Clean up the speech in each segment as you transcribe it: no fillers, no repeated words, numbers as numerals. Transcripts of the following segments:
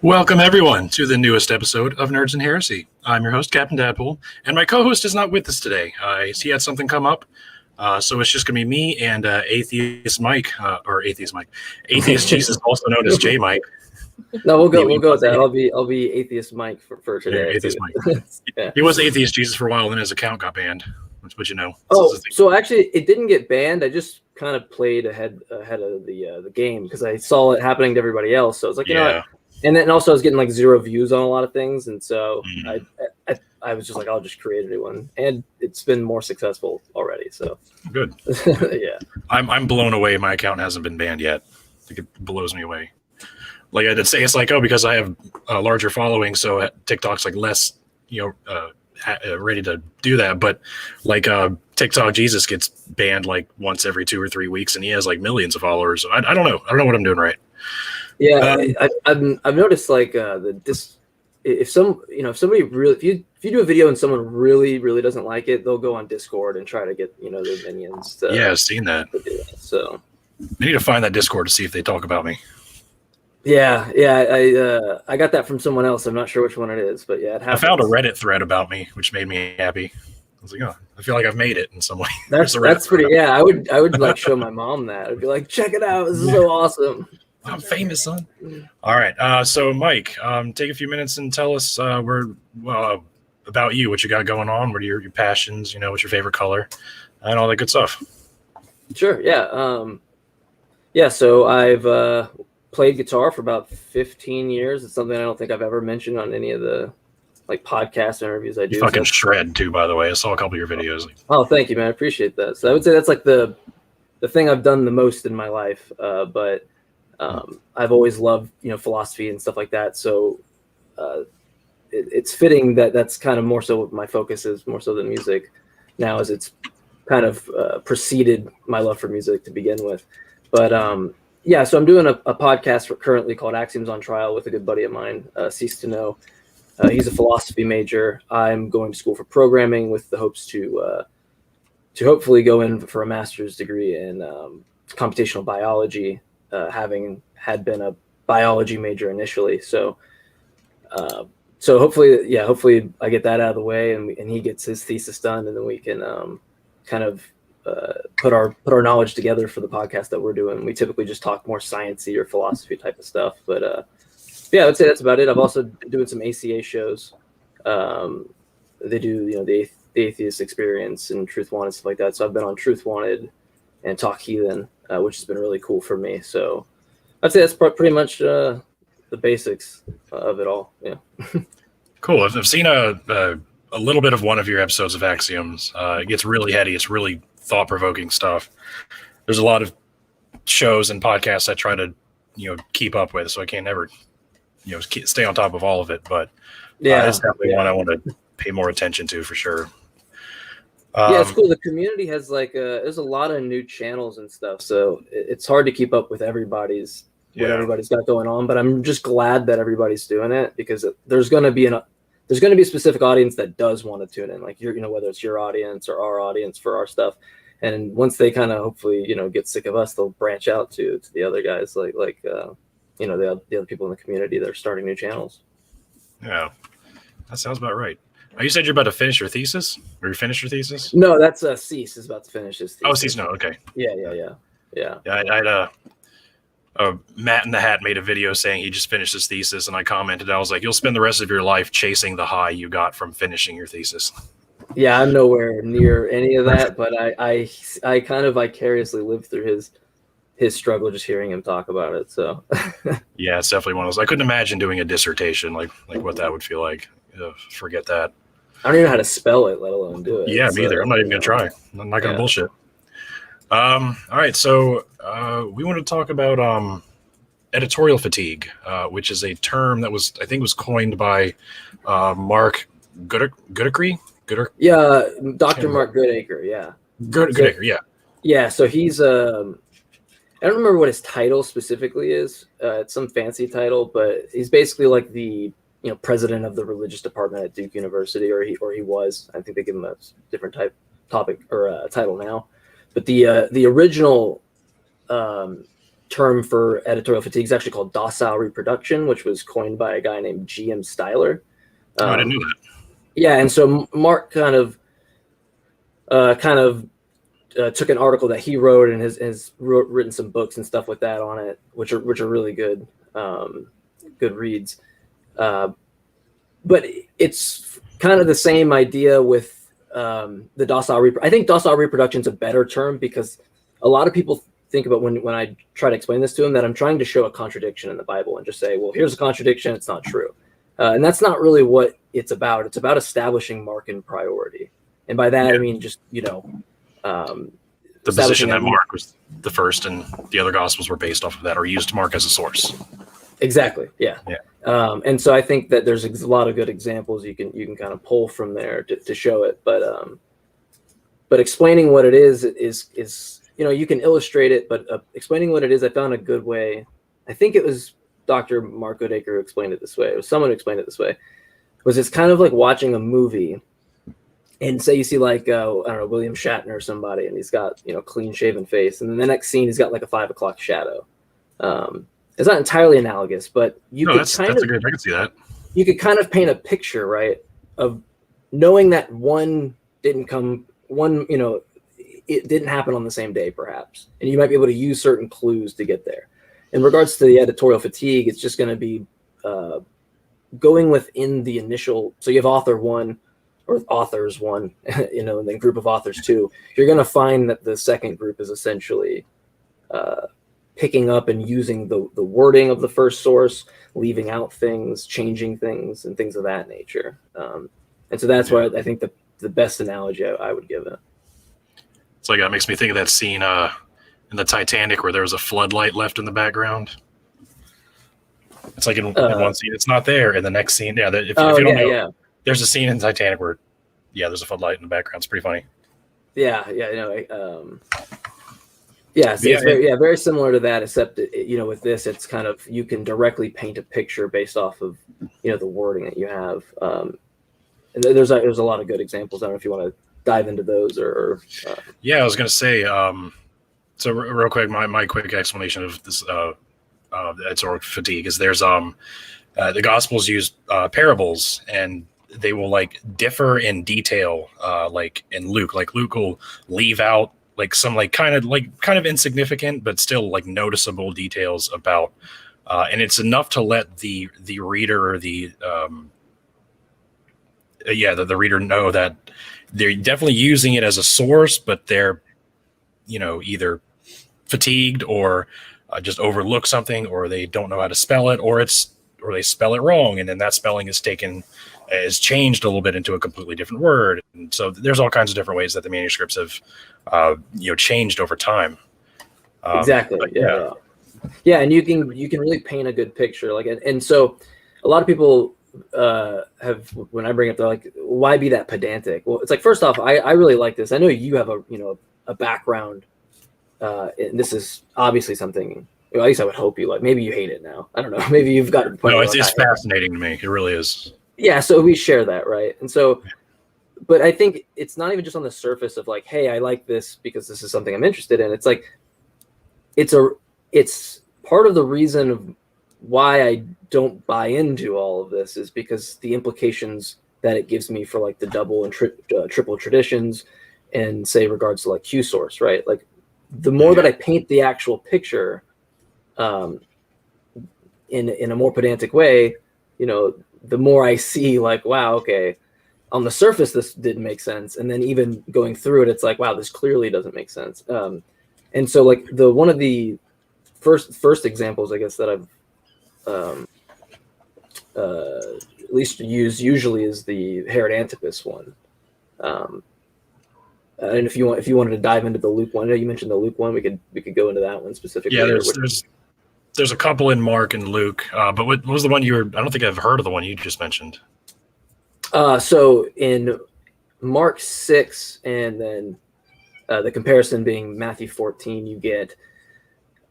Welcome, everyone, to the newest episode of Nerds and Heresy. I'm your host, Captain Dadpool, and my co-host is not with us today. He had something come up, so it's just going to be me and Atheist Mike, Atheist Jesus, also known as J Mike. No, we'll go with that. I'll be Atheist Mike for today. Yeah, Atheist Mike. Yeah. He was Atheist Jesus for a while, and then his account got banned. But you know. So actually, it didn't get banned. I just kind of played ahead of the game because I saw it happening to everybody else. So I was like, you know what? And then also I was getting like 0 views on a lot of things, and so I was just like, I'll just create a new one, and it's been more successful already. So good. Yeah, I'm blown away. My account hasn't been banned yet. Like, it blows me away. Like I did say, it's like, oh, because I have a larger following, so TikTok's like less, ready to do that. But like TikTok Jesus gets banned like once every 2 or 3 weeks, and he has like millions of followers. I don't know. I don't know what I'm doing right. Yeah, I've noticed like if somebody really if you do a video and someone really doesn't like it, they'll go on Discord and try to get their minions to, I've seen that. So I need to find that Discord to see if they talk about me. Yeah, I got that from someone else. I'm not sure which one it is, but yeah, it happens. I found a Reddit thread about me, which made me happy. I was like, oh, I feel like I've made it in some way. That's pretty. Yeah, I would like show my mom that. I'd be like, check it out. This is so awesome. I'm famous, son. All right. So Mike, take a few minutes and tell us about you, what you got going on, what are your passions, what's your favorite color, and all that good stuff. Sure. Yeah. So I've played guitar for about 15 years. It's something I don't think I've ever mentioned on any of the like podcast interviews I do. You fucking shred too, by the way. I saw a couple of your videos. Oh, thank you, man. I appreciate that. So I would say that's like the thing I've done the most in my life. But I've always loved, philosophy and stuff like that. So it's fitting that that's kind of more so what my focus is, more so than music now, as it's kind of preceded my love for music to begin with. But so I'm doing a podcast currently called Axioms on Trial with a good buddy of mine, Cease to Know. He's a philosophy major. I'm going to school for programming with the hopes to hopefully go in for a master's degree in computational biology, having had been a biology major initially. So hopefully I get that out of the way and he gets his thesis done, and then we can kind of put our knowledge together for the podcast that we're doing. We typically just talk more sciencey or philosophy type of stuff, but I would say that's about it. I've also been doing some ACA shows. They do the Atheist Experience and Truth Wanted, stuff like that. So I've been on Truth Wanted and Talk Heathen, which has been really cool for me. So I'd say that's pretty much the basics of it all. Yeah. Cool. I've seen a little bit of one of your episodes of Axioms. It gets really heady. It's really thought-provoking stuff. There's a lot of shows and podcasts I try to keep up with, so I can't never stay on top of all of it. But it's definitely one I want to pay more attention to for sure. It's cool. The community has there's a lot of new channels and stuff, so it's hard to keep up with what everybody's got going on. But I'm just glad that everybody's doing it, because there's going to be a specific audience that does want to tune in, like whether it's your audience or our audience for our stuff. And once they kind of hopefully get sick of us, they'll branch out to the other guys, the other people in the community that are starting new channels. Yeah, that sounds about right. You said you're about to finish your thesis, or you finished your thesis? No, that's Cease is about to finish his thesis. Oh, Cease, no, okay. Yeah. I had Matt in the Hat made a video saying he just finished his thesis, and I commented, I was like, you'll spend the rest of your life chasing the high you got from finishing your thesis. Yeah, I'm nowhere near any of that, but I kind of vicariously lived through his struggle just hearing him talk about it. So yeah, it's definitely one of those. I couldn't imagine doing a dissertation, like what that would feel like. Forget that. I don't even know how to spell it, let alone do it. Yeah, me either. I'm not even gonna try. I'm not gonna bullshit. All right, so we want to talk about editorial fatigue, which is a term that I think was coined by Mark Goodacre. Yeah, Dr. Mark Goodacre. Yeah, Goodacre. Yeah. Yeah. So he's I don't remember what his title specifically is. It's some fancy title, but he's basically like the president of the religious department at Duke University, or he was. I think they give him a different topic or title now. But the original term for editorial fatigue is actually called docile reproduction, which was coined by a guy named G.M. Styler. I didn't know that. Yeah, and so Mark kind of took an article that he wrote and has written some books and stuff with that on it, which are really good, good reads. But it's kind of the same idea with the docile. I think docile reproduction is a better term because a lot of people think about when I try to explain this to them that I'm trying to show a contradiction in the Bible and just say, well, here's a contradiction. It's not true. And that's not really what it's about. It's about establishing Markan priority. And by that, I mean, just, the position that Mark was the first and the other gospels were based off of that or used Mark as a source. Exactly. Yeah. And so I think that there's a lot of good examples you can kind of pull from there to show it. But explaining what it is, you can illustrate it, but explaining what it is, I found a good way. I think it was Dr. Mark Goodacre who explained it this way. It was someone who explained it this way. It's kind of like watching a movie and say you see like, I don't know, William Shatner or somebody, and he's got, clean shaven face. And then the next scene, he's got like a 5 o'clock shadow. It's not entirely analogous, but that's a good, I can see that. You could kind of paint a picture, right, of knowing that it didn't happen on the same day, perhaps. And you might be able to use certain clues to get there. In regards to the editorial fatigue, it's just going to be going within the initial. So you have author one or authors one, and then group of authors two. You're going to find that the second group is essentially picking up and using the wording of the first source, leaving out things, changing things, and things of that nature. And so that's why I think the best analogy I would give it. It's like that makes me think of that scene in the Titanic where there was a floodlight left in the background. It's like in one scene it's not there, and the next scene, if you don't know, there's a scene in Titanic where, there's a floodlight in the background. It's pretty funny. Very similar to that, except with this, it's kind of you can directly paint a picture based off of the wording that you have. And there's a lot of good examples. I don't know if you want to dive into those or. I was going to say. So real quick, my quick explanation of this editorial fatigue is there's the Gospels use parables, and they will like differ in detail. Like in Luke, Luke will leave out like some kind of insignificant but still like noticeable details about, and it's enough to let the reader or the reader know that they're definitely using it as a source, but they're either fatigued or just overlook something, or they don't know how to spell it, or they spell it wrong, and then that spelling is changed a little bit into a completely different word. And so there's all kinds of different ways that the manuscripts have changed over time. Exactly. And you can really paint a good picture. And so a lot of people have, when I bring up, they're like, why be that pedantic? Well, it's like, first off, I really like this. I know you have a background, and this is obviously something, at least I would hope you like. Maybe you hate it now. I don't know. Maybe you've got. No, it's fascinating to me. It really is. Yeah, so we share that, right? And so, but I think it's not even just on the surface of like, hey, I like this because this is something I'm interested in. It's like, it's part of the reason of why I don't buy into all of this is because the implications that it gives me for like the double and triple traditions, and say regards to like Q source, right? Like the more that I paint the actual picture in a more pedantic way, the more I see like, wow, okay, on the surface this didn't make sense, and then even going through it, it's like, wow, this clearly doesn't make sense. And so like one of the first examples, I guess, that I've at least used usually is the Herod Antipas one. And if you wanted to dive into the Luke one, I know you mentioned the Luke one. We could go into that one specifically. Yeah, there's a couple in Mark and Luke, but what was the one I don't think I've heard of the one you just mentioned. So in Mark 6, and then the comparison being Matthew 14, you get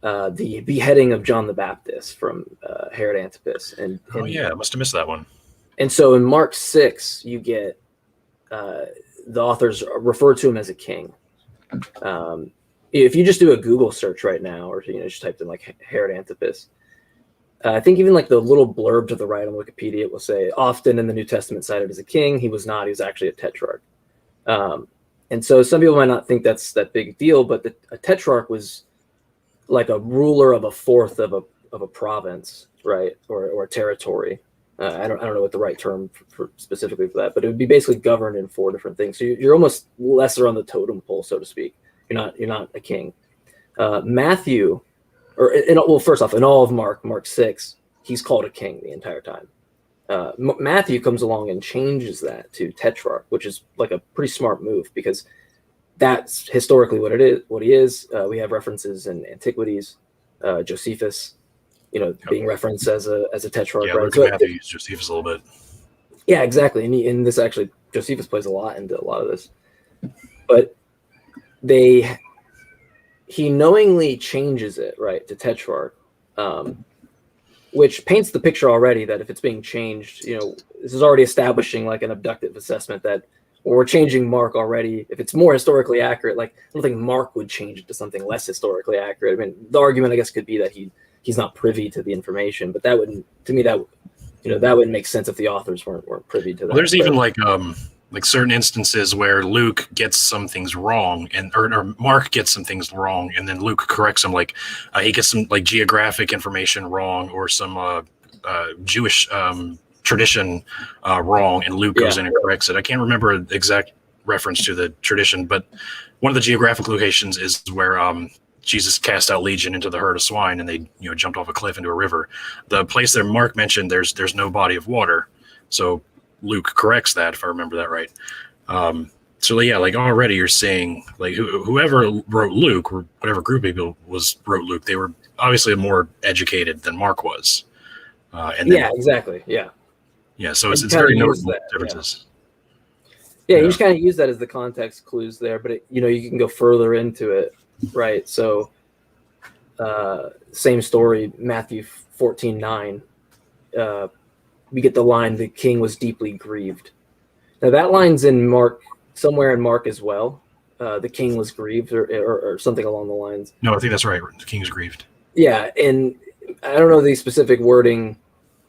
the beheading of John the Baptist from Herod Antipas. And I must have missed that one. And so in Mark 6, you get the authors refer to him as a king. if you just do a Google search right now, or just typed in like Herod Antipas, I think even like the little blurb to the right on Wikipedia, it will say often in the New Testament cited as a king. He was not. He was actually a tetrarch. And so some people might not think that's that big a deal, but a tetrarch was like a ruler of a fourth of a province, right, or a territory. I don't know what the right term for specifically for that, but it would be basically governed in 4 different things. So you're almost lesser on the totem pole, so to speak. You're not a king. Matthew, first off, in all of Mark 6, he's called a king the entire time. Matthew comes along and changes that to tetrarch, which is like a pretty smart move because that's historically what he is. We have references in antiquities, Josephus, being referenced as a tetrarch. Yeah, right? Luke and Matthew use Josephus a little bit. Yeah, exactly. And this actually, Josephus plays a lot into a lot of this. But he knowingly changes it, right, to tetrarch, which paints the picture already that if it's being changed, this is already establishing like an abductive assessment that we're changing Mark already. If it's more historically accurate, like I don't think Mark would change it to something less historically accurate. I mean, the argument I guess could be that he's not privy to the information, but that wouldn't, to me, that wouldn't make sense if the authors weren't privy to that. Well, there's even like certain instances where Luke gets some things wrong, or Mark gets some things wrong, and then Luke corrects him. Like he gets some like geographic information wrong, or some Jewish tradition wrong, and Luke goes in and corrects it. I can't remember the exact reference to the tradition, but one of the geographic locations is where Jesus cast out Legion into the herd of swine, and they jumped off a cliff into a river. The place that Mark mentioned, there's no body of water, so Luke corrects that, if I remember that right. So yeah, like already you're seeing like whoever wrote Luke, or whatever group of people wrote Luke, they were obviously more educated than Mark was. Exactly. Yeah, so it's very notable differences. Yeah, you just kind of use that as the context clues there, but you can go further into it, right? So same story, Matthew 14:9. We get the line, the king was deeply grieved. Now that line's in Mark, somewhere in Mark as well. The king was grieved or something along the lines. No, I think that's right. The king is grieved. Yeah, and I don't know the specific wording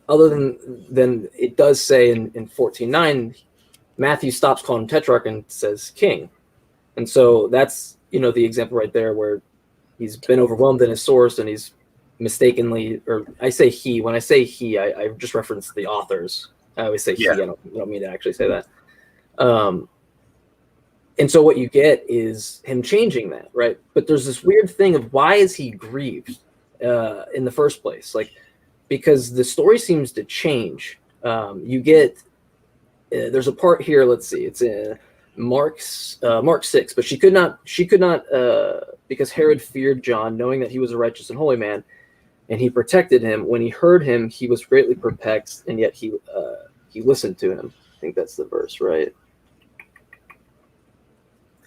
other than it does say in 14:9, Matthew stops calling him tetrarch and says king. And so that's, the example right there where he's been overwhelmed in his source and he's mistakenly, or I say he, when I say he, I just reference the authors. I always say he, I don't mean to actually say that. And so what you get is him changing that, right? But there's this weird thing of why is he grieved in the first place? Like, because the story seems to change. You get, there's a part here, let's see, it's in Mark 6, but she could not, because Herod feared John, knowing that he was a righteous and holy man, and he protected him. When he heard him, he was greatly perplexed, and yet he listened to him. I think that's the verse, right?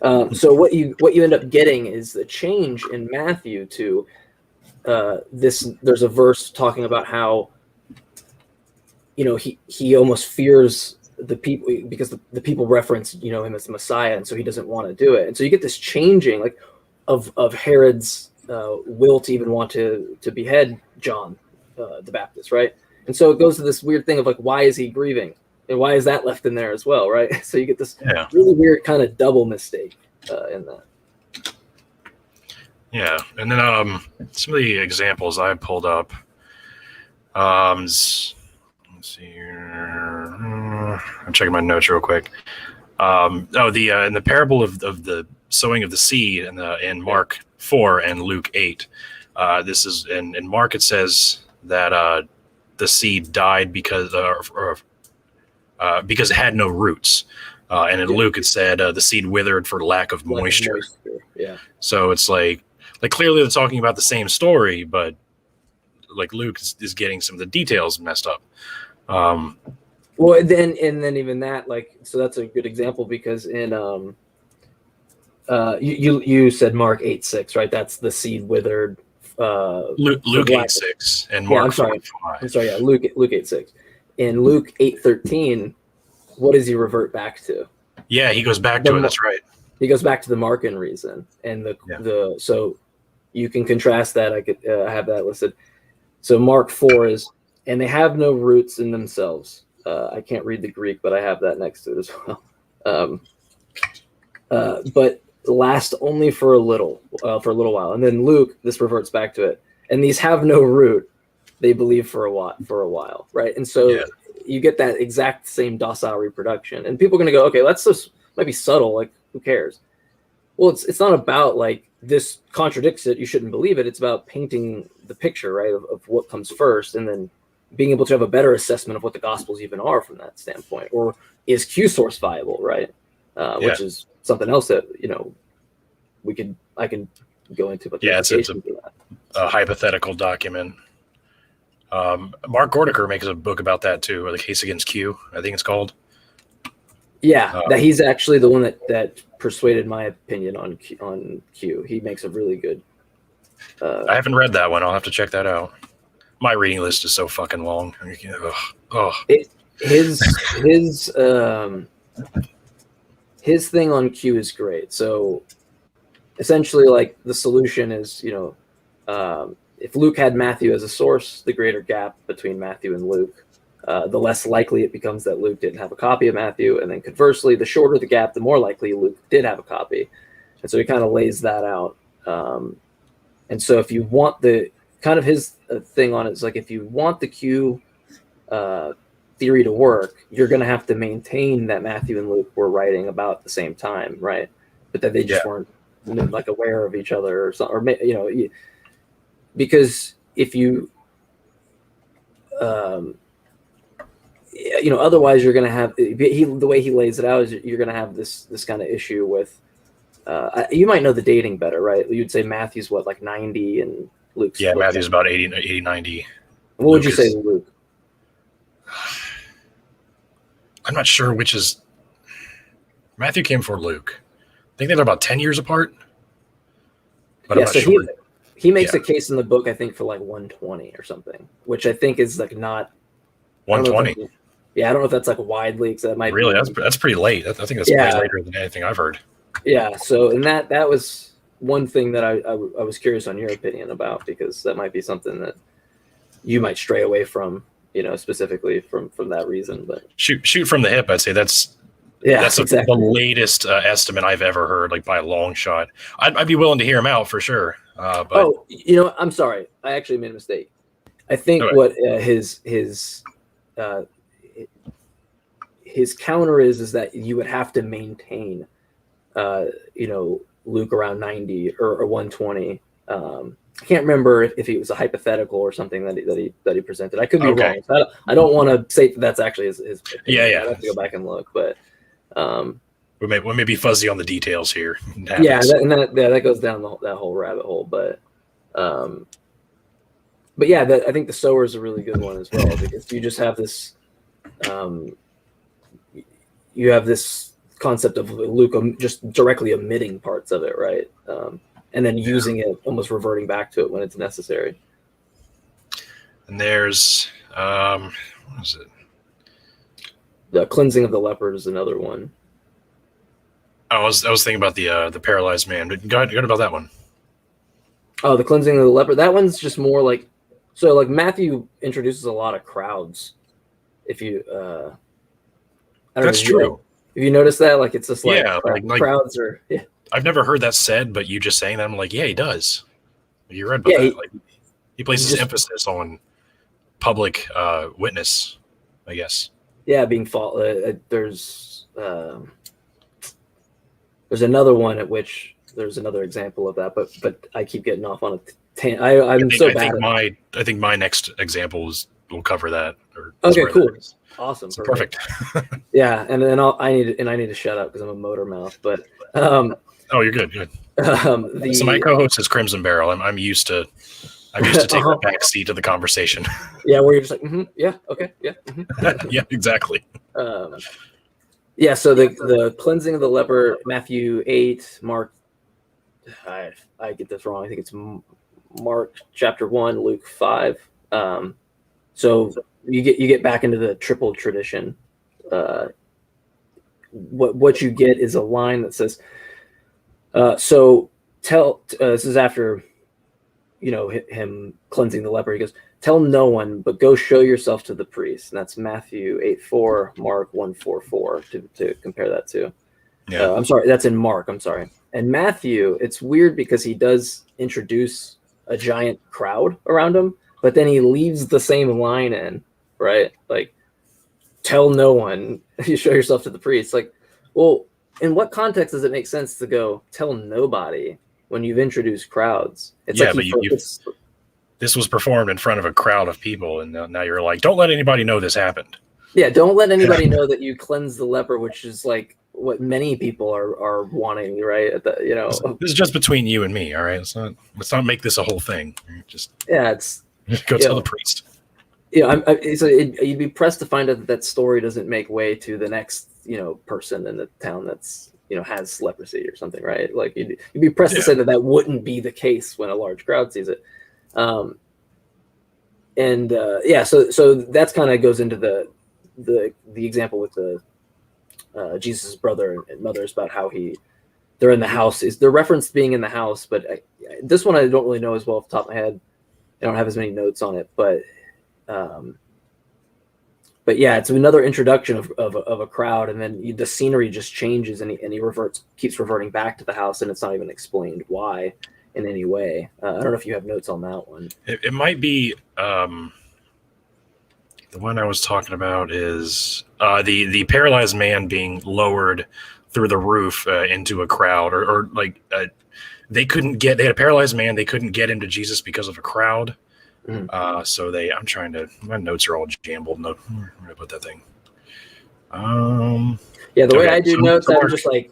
So what you end up getting is the change in Matthew to this. There's a verse talking about how he almost fears the people because the people reference him as the Messiah, and so he doesn't want to do it. And so you get this changing like of Herod's will to even want to behead John the Baptist, right? And so it goes to this weird thing of like, why is he grieving? And why is that left in there as well, right? So you get this really weird kind of double mistake in that. Yeah, and then some of the examples I pulled up. Let's see here. I'm checking my notes real quick. In the parable of the sowing of the seed in Mark 4 and Luke 8. This is in Mark. It says that the seed died because it had no roots, and in Luke it said the seed withered for lack of moisture. Yeah. So it's like clearly they're talking about the same story, but like Luke is getting some of the details messed up. Well, then even that, like, so that's a good example because in you said Mark 8:6, right? That's the seed withered. Luke 8:6 and Mark 4:5. I'm sorry. Yeah, Luke 8:6. In Luke 8:13, what does he revert back to? Yeah, he goes back to it. That's right. he goes back to the Markan reason, and the so you can contrast that. I have that listed. So Mark 4 is, and they have no roots in themselves. I can't read the Greek, but I have that next to it as well. But last only for a little while, and then Luke, this reverts back to it. And these have no root; they believe for a while, right? And so you get that exact same docile reproduction, and people are going to go, okay, that's just might be subtle. Like, who cares? Well, it's not about like this contradicts it, you shouldn't believe it. It's about painting the picture, right, of what comes first, and then being able to have a better assessment of what the Gospels even are from that standpoint. Or is Q source viable, right? Which is something else that I can go into. But it's a hypothetical document. Mark Gordiker makes a book about that too, or the case against Q, I think it's called. Yeah, that he's actually the one that persuaded my opinion on Q. He makes a really good. I haven't read that one. I'll have to check that out. My reading list is so fucking long. His thing on Q is great. So essentially, like, the solution is, if Luke had Matthew as a source, the greater gap between Matthew and Luke, the less likely it becomes that Luke didn't have a copy of Matthew. And then conversely, the shorter the gap, the more likely Luke did have a copy. And so he kind of lays that out. And so if you want the kind of his thing on it is like, if you want the Q theory to work, you're going to have to maintain that Matthew and Luke were writing about the same time, right? But that they just weren't like aware of each other or something, or because if you otherwise you're going to have the way he lays it out is you're going to have this kind of issue with you might know the dating better, right? You'd say Matthew's what, like 90, and Luke's Matthew's about 80 90. What would you say to Luke? I'm not sure which is Matthew came before Luke. I think they're about 10 years apart, but I'm not sure. He makes a case in the book, I think, for like 120 or something, which I think is like not 120. I don't know if that's like widely, because that might really that's pretty late. I think that's way later than anything I've heard. Yeah. So, and that was one thing that I was curious on your opinion about, because that might be something that you might stray away from, specifically from that reason. But shoot from the hip, I'd say that's exactly the latest estimate I've ever heard, like by a long shot. I'd be willing to hear him out for sure. But I'm sorry, I actually made a mistake. I think what his counter is that you would have to maintain, Luke around 90 or 120. I can't remember if it was a hypothetical or something that he presented. I could be wrong. So I don't want to say that's actually his opinion. I have to go back and look, but we may be fuzzy on the details here. That goes down that whole rabbit hole. But I think the sower is a really good one as well, because you just have this, you have this concept of Luke just directly omitting parts of it, right? And then using it, almost reverting back to it when it's necessary. And there's what is it? The cleansing of the leper is another one. I was thinking about the paralyzed man, but go ahead about that one. Oh, the cleansing of the leper. That one's just more like, so like Matthew introduces a lot of crowds. If you, that's true. If you notice that, like, it's just like, crowds are. Yeah. I've never heard that said, but you just saying that, I'm like, yeah, he does. You read about that. He places emphasis on public witness, I guess. Yeah, being there's another one at which there's another example of that, but I keep getting off on a I think my next example will cover that. Okay, cool. Awesome. So perfect. Yeah, and then I need to shut up because I'm a motor mouth, but you're good. So my co-host is Crimson Barrel. I'm used to taking the back seat of the conversation. Yeah, where you're just like, yeah, okay, yeah. Yeah, exactly. So the cleansing of the leper, Matthew 8, Mark, I get this wrong. I think it's Mark chapter 1, Luke 5. So you get back into the triple tradition. What you get is a line that says, So this is after, him cleansing the leper. He goes, tell no one, but go show yourself to the priest. And that's Matthew 8:4, Mark 1:44 to compare that to. Yeah. I'm sorry, that's in Mark. I'm sorry. And Matthew, it's weird because he does introduce a giant crowd around him, but then he leaves the same line in, right? Like, tell no one, you show yourself to the priest. Like, well, in what context does it make sense to go tell nobody when you've introduced crowds? It's Yeah, like but this was performed in front of a crowd of people, and now you're like, don't let anybody know this happened. Yeah, don't let anybody know that you cleanse the leper, which is like what many people are wanting, right? This is just between you and me, all right? Let's not make this a whole thing. Just go tell the priest. You'd be pressed to find out that story doesn't make way to the next, person in the town that's, has leprosy or something, right? Like you'd be pressed to say that wouldn't be the case when a large crowd sees it. So that's kind of goes into the example with the Jesus' brother and mother is about how they're in the house. They're referenced being in the house, but this one I don't really know as well off the top of my head. I don't have as many notes on it, but yeah, it's another introduction of a crowd, and then the scenery just changes, and he keeps reverting back to the house, and it's not even explained why in any way. I don't know if you have notes on that one. It might be the one I was talking about is the paralyzed man being lowered through the roof into a crowd, or they had a paralyzed man, they couldn't get him to Jesus because of a crowd. So my notes are all jambled. No, I'm gonna put that thing. The way I do notes, I'm just like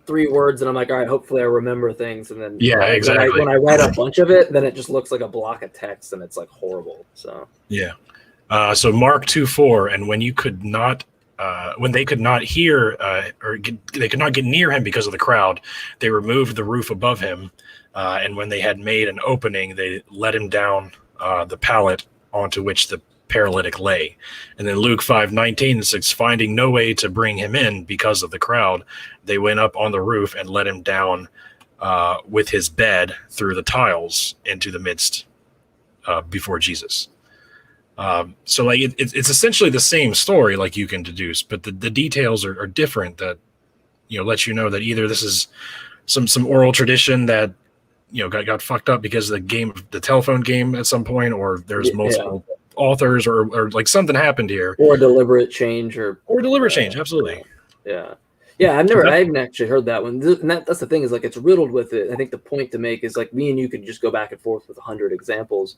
3 words, and I'm like, all right, hopefully I remember things, and then exactly. When I write a bunch of it, then it just looks like a block of text, and it's like horrible. So so Mark 2:4, and when they could not hear they could not get near him because of the crowd, they removed the roof above him, and when they had made an opening, they let him down the pallet onto which the paralytic lay. And then Luke 5:19 says, finding no way to bring him in because of the crowd, they went up on the roof and let him down with his bed through the tiles into the midst before Jesus. So like it's essentially the same story, like you can deduce, but the details are different, that let you know that either this is some oral tradition that got fucked up because of the telephone game at some point, or there's multiple authors, or like something happened here, or deliberate change, absolutely. I haven't actually heard that one, and that's the thing, is like it's riddled with it. I think the point to make is like me and you could just go back and forth with 100 examples,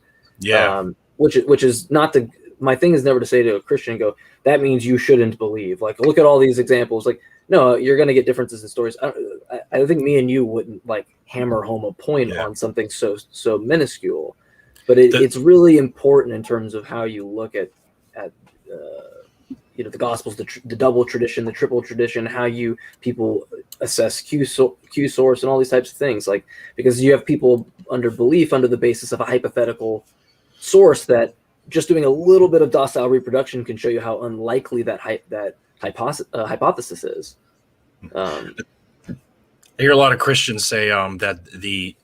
which is not my thing is never to say to a Christian, go, that means you shouldn't believe, like look at all these examples. Like, no, you're going to get differences in stories. I think me and you wouldn't like hammer home a point on something so minuscule, but it's really important in terms of how you look at the Gospels, the double tradition, the triple tradition, how people assess Q source and all these types of things, like, because you have people under belief under the basis of a hypothetical source that just doing a little bit of docile reproduction can show you how unlikely that hypothesis is. I hear a lot of Christians say that the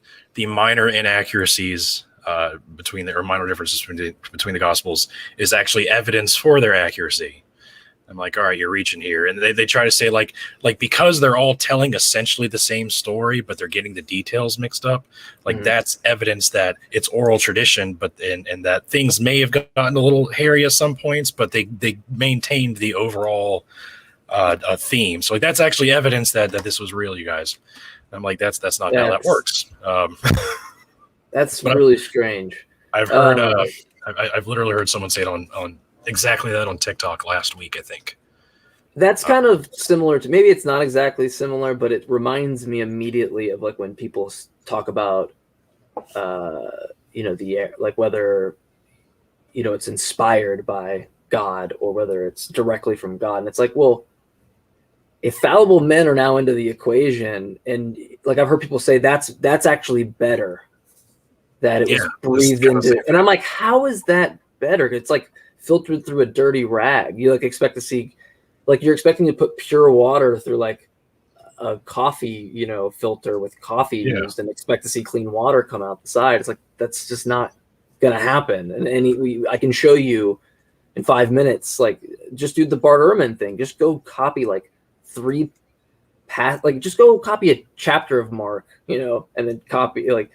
minor inaccuracies minor differences between the Gospels is actually evidence for their accuracy. I'm like, all right, you're reaching here. And they try to say like because they're all telling essentially the same story, but they're getting the details mixed up. Like that's evidence that it's oral tradition, but and that things may have gotten a little hairy at some points, but they maintained the overall theme. So like that's actually evidence that this was real, you guys. And I'm like, that's not how that works. That's really strange. I've heard I've literally heard someone say it on exactly that on TikTok last week, I think. That's kind of similar to, maybe it's not exactly similar, but it reminds me immediately of like when people talk about the air, like whether it's inspired by God or whether it's directly from God. And it's like, well, if fallible men are now into the equation, and like I've heard people say that's actually better, that it was breathed into, and I'm like, how is that better? It's like filtered through a dirty rag. You like expect to see, like you're expecting to put pure water through like a coffee, filter with coffee Yeah. used and expect to see clean water come out the side. It's like, that's just not going to happen. And I can show you in 5 minutes, like, just do the Bart Ehrman thing. Just go copy like just go copy a chapter of Mark, and then copy, like,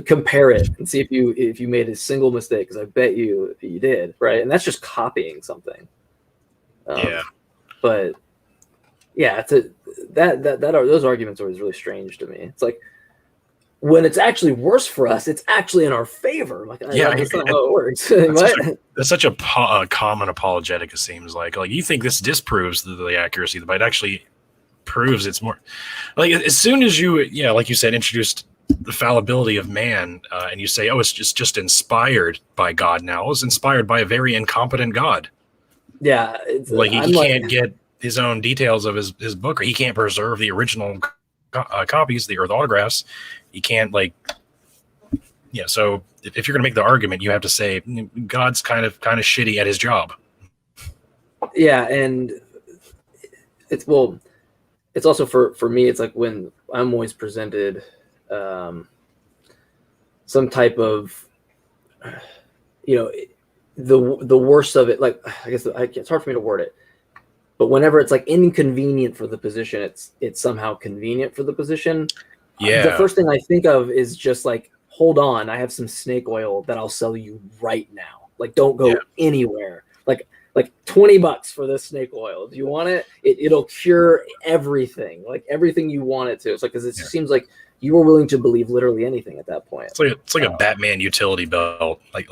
compare it and see if you made a single mistake, because I bet you did, right? And that's just copying something. Yeah. But yeah, those arguments are always really strange to me. It's like, when it's actually worse for us, it's actually in our favor. I'm like, that's not how it works. That's such a common apologetic, it seems like you think this disproves the accuracy, but it actually proves it's more. Like, as soon as you like you said, introduced the fallibility of man, and you say, oh, it's just inspired by God now. It's inspired by a very incompetent God. Yeah, like he can't get his own details of his book, or he can't preserve the original copies, the autographs. He can't, so if you're going to make the argument, you have to say God's kind of shitty at his job. Yeah, and it's also for me, it's like when I'm always presented some type of the worst of it, like, I guess it's hard for me to word it, but whenever it's like inconvenient for the position, it's somehow convenient for the position. Yeah. The first thing I think of is just like, hold on, I have some snake oil that I'll sell you right now. Like, don't go anywhere. Like $20 for this snake oil. Do you want it? It'll cure everything, like everything you want it to. It's like, because it seems like you were willing to believe literally anything at that point. It's like a Batman utility belt. Like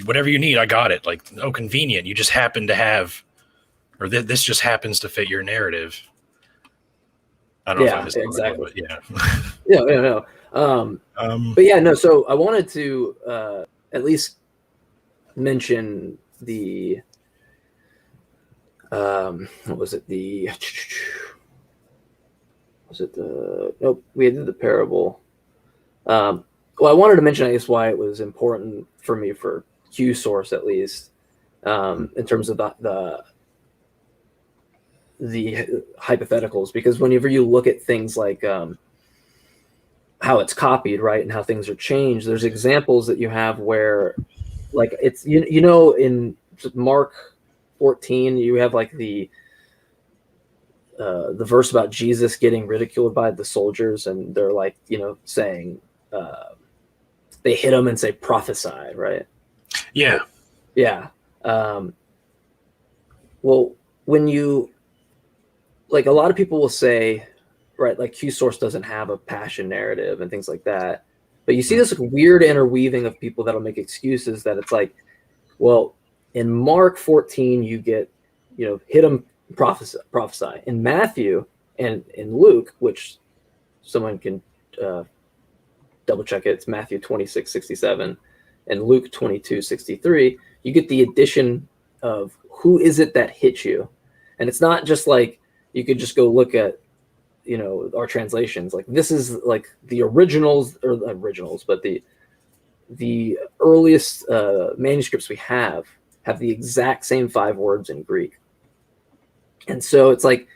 whatever you need, I got it. Like, oh, convenient. You just happen to have, or this just happens to fit your narrative. I don't know if I missed exactly. But yeah. But yeah, no. So I wanted to at least mention the what was it? Nope, we did the parable. Well, I wanted to mention, I guess, why it was important for me for Q source, at least, in terms of the hypotheticals, because whenever you look at things like how it's copied, right, and how things are changed, there's examples that you have where, like, it's in Mark 14, you have like the verse about Jesus getting ridiculed by the soldiers, and they're like, saying they hit him and say prophesy, right? Yeah. Yeah. Well, when you, like, a lot of people will say, right, like, Q source doesn't have a passion narrative and things like that. But you see this weird interweaving of people that'll make excuses that it's like, well, in Mark 14, you get, hit them, prophesy. In Matthew and in Luke, which someone can double check it, it's Matthew 26:67 and Luke 22:63, you get the addition of who is it that hit you. And it's not just like, you could just go look at, our translations. Like, this is like the originals, but the earliest manuscripts we have the exact same 5 words in Greek. And so it's like,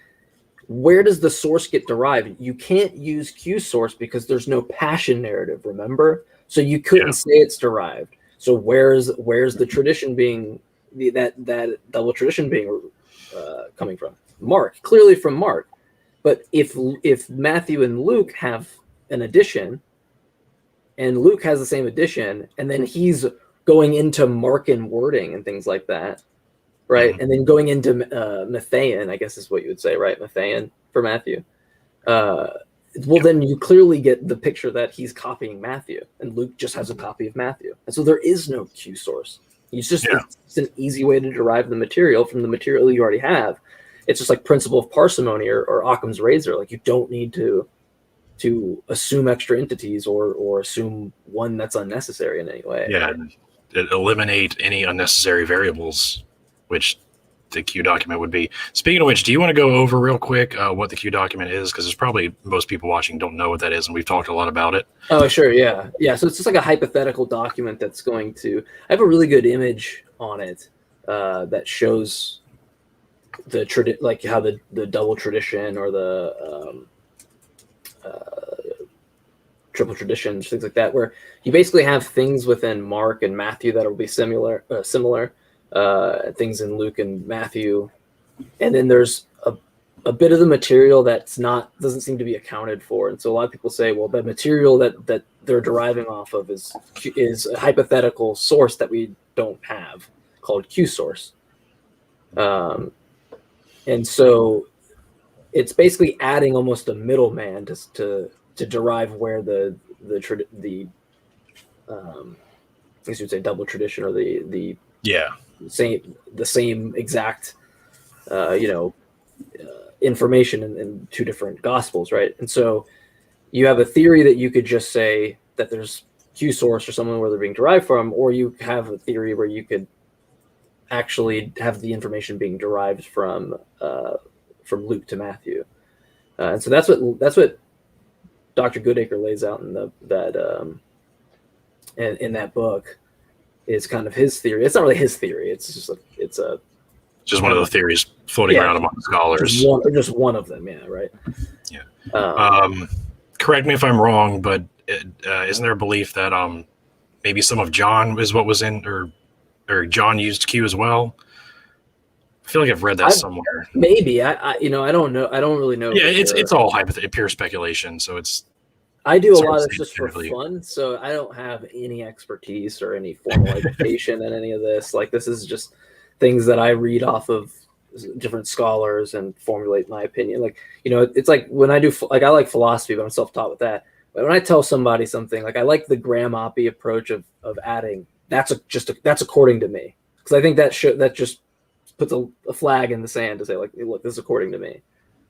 where does the source get derived? You can't use Q source because there's no passion narrative, remember? So you couldn't say it's derived. So where's the tradition being, that double tradition being coming from? Mark, clearly from Mark. But if Matthew and Luke have an addition, and Luke has the same addition, and then he's going into Markan wording and things like that, right? Mm-hmm. And then going into Matthean, I guess is what you would say, right? Matthean for Matthew. Then you clearly get the picture that he's copying Matthew, and Luke just has a copy of Matthew. And so there is no Q source. It's an easy way to derive the material from the material you already have. It's just like principle of parsimony or Occam's razor. Like, you don't need to assume extra entities or assume one that's unnecessary in any way. Yeah, eliminate any unnecessary variables, which the Q document would be. Speaking of which, do you want to go over real quick what the Q document is? Because there's probably most people watching don't know what that is, and we've talked a lot about it. Oh, sure, yeah. So it's just like a hypothetical document that's going to. I have a really good image on it that shows like how the double tradition or the triple traditions, things like that, where you basically have things within Mark and Matthew that will be similar, things in Luke and Matthew, and then there's a bit of the material doesn't seem to be accounted for. And so a lot of people say, well, the material that they're deriving off of is a hypothetical source that we don't have, called Q source. And so it's basically adding almost a middleman to derive where the I guess you'd say double tradition, or the same exact information in two different gospels, right? And so you have a theory that you could just say that there's Q source or someone where they're being derived from, or you have a theory where you could actually have the information being derived from Luke to Matthew, and so that's what Dr. Goodacre lays out in that book, is kind of his theory. It's not really his theory. It's just one of the theories floating around among scholars. Just one of them, yeah, right. Yeah. Correct me if I'm wrong, but isn't there a belief that maybe some of John is what was in, or John used Q as well? I feel like I've read that somewhere. Maybe I don't know. I don't really know. Yeah, it's all pure speculation. So I do a lot of just for fun, so I don't have any expertise or any formal education in any of this. Like, this is just things that I read off of different scholars and formulate my opinion. Like, it's like when I do, like, I like philosophy, but I'm self-taught with that. But when I tell somebody something, like, I like the Graham-Oppy approach of adding, that's according to me. Because I think that just puts a flag in the sand to say, like, look, this is according to me.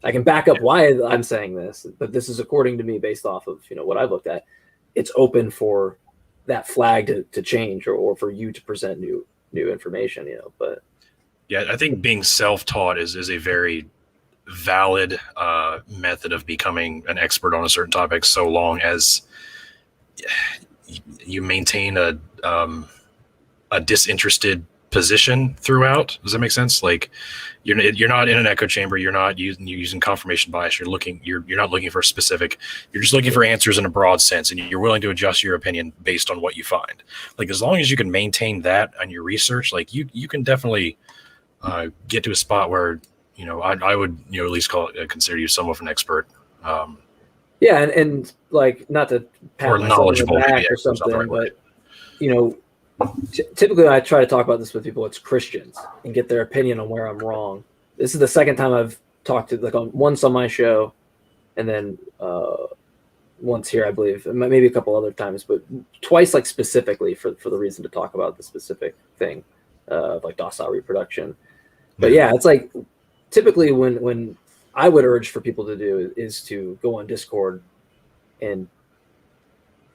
I can back up why I'm saying this, but this is according to me based off of what I've looked at. It's open for that flag to change, or for you to present new information. But yeah, I think being self-taught is a very valid method of becoming an expert on a certain topic, so long as you maintain a disinterested position throughout. Does that make sense? Like, you're not in an echo chamber. You're not using confirmation bias. You're not looking for a specific. You're just looking for answers in a broad sense, and you're willing to adjust your opinion based on what you find. Like, as long as you can maintain that on your research, like, you can definitely get to a spot where I would at least consider you somewhat of an expert. Yeah, and like, not to pat or myself knowledgeable on the back or something, but typically I try to talk about this with people. It's Christians, and get their opinion on where I'm wrong. This is the second time I've talked to, like, once on my show, and then once here, I believe, and maybe a couple other times, but twice, like, specifically for the reason to talk about the specific thing, like docile reproduction. But yeah, it's like, typically when I would urge for people to do is to go on Discord and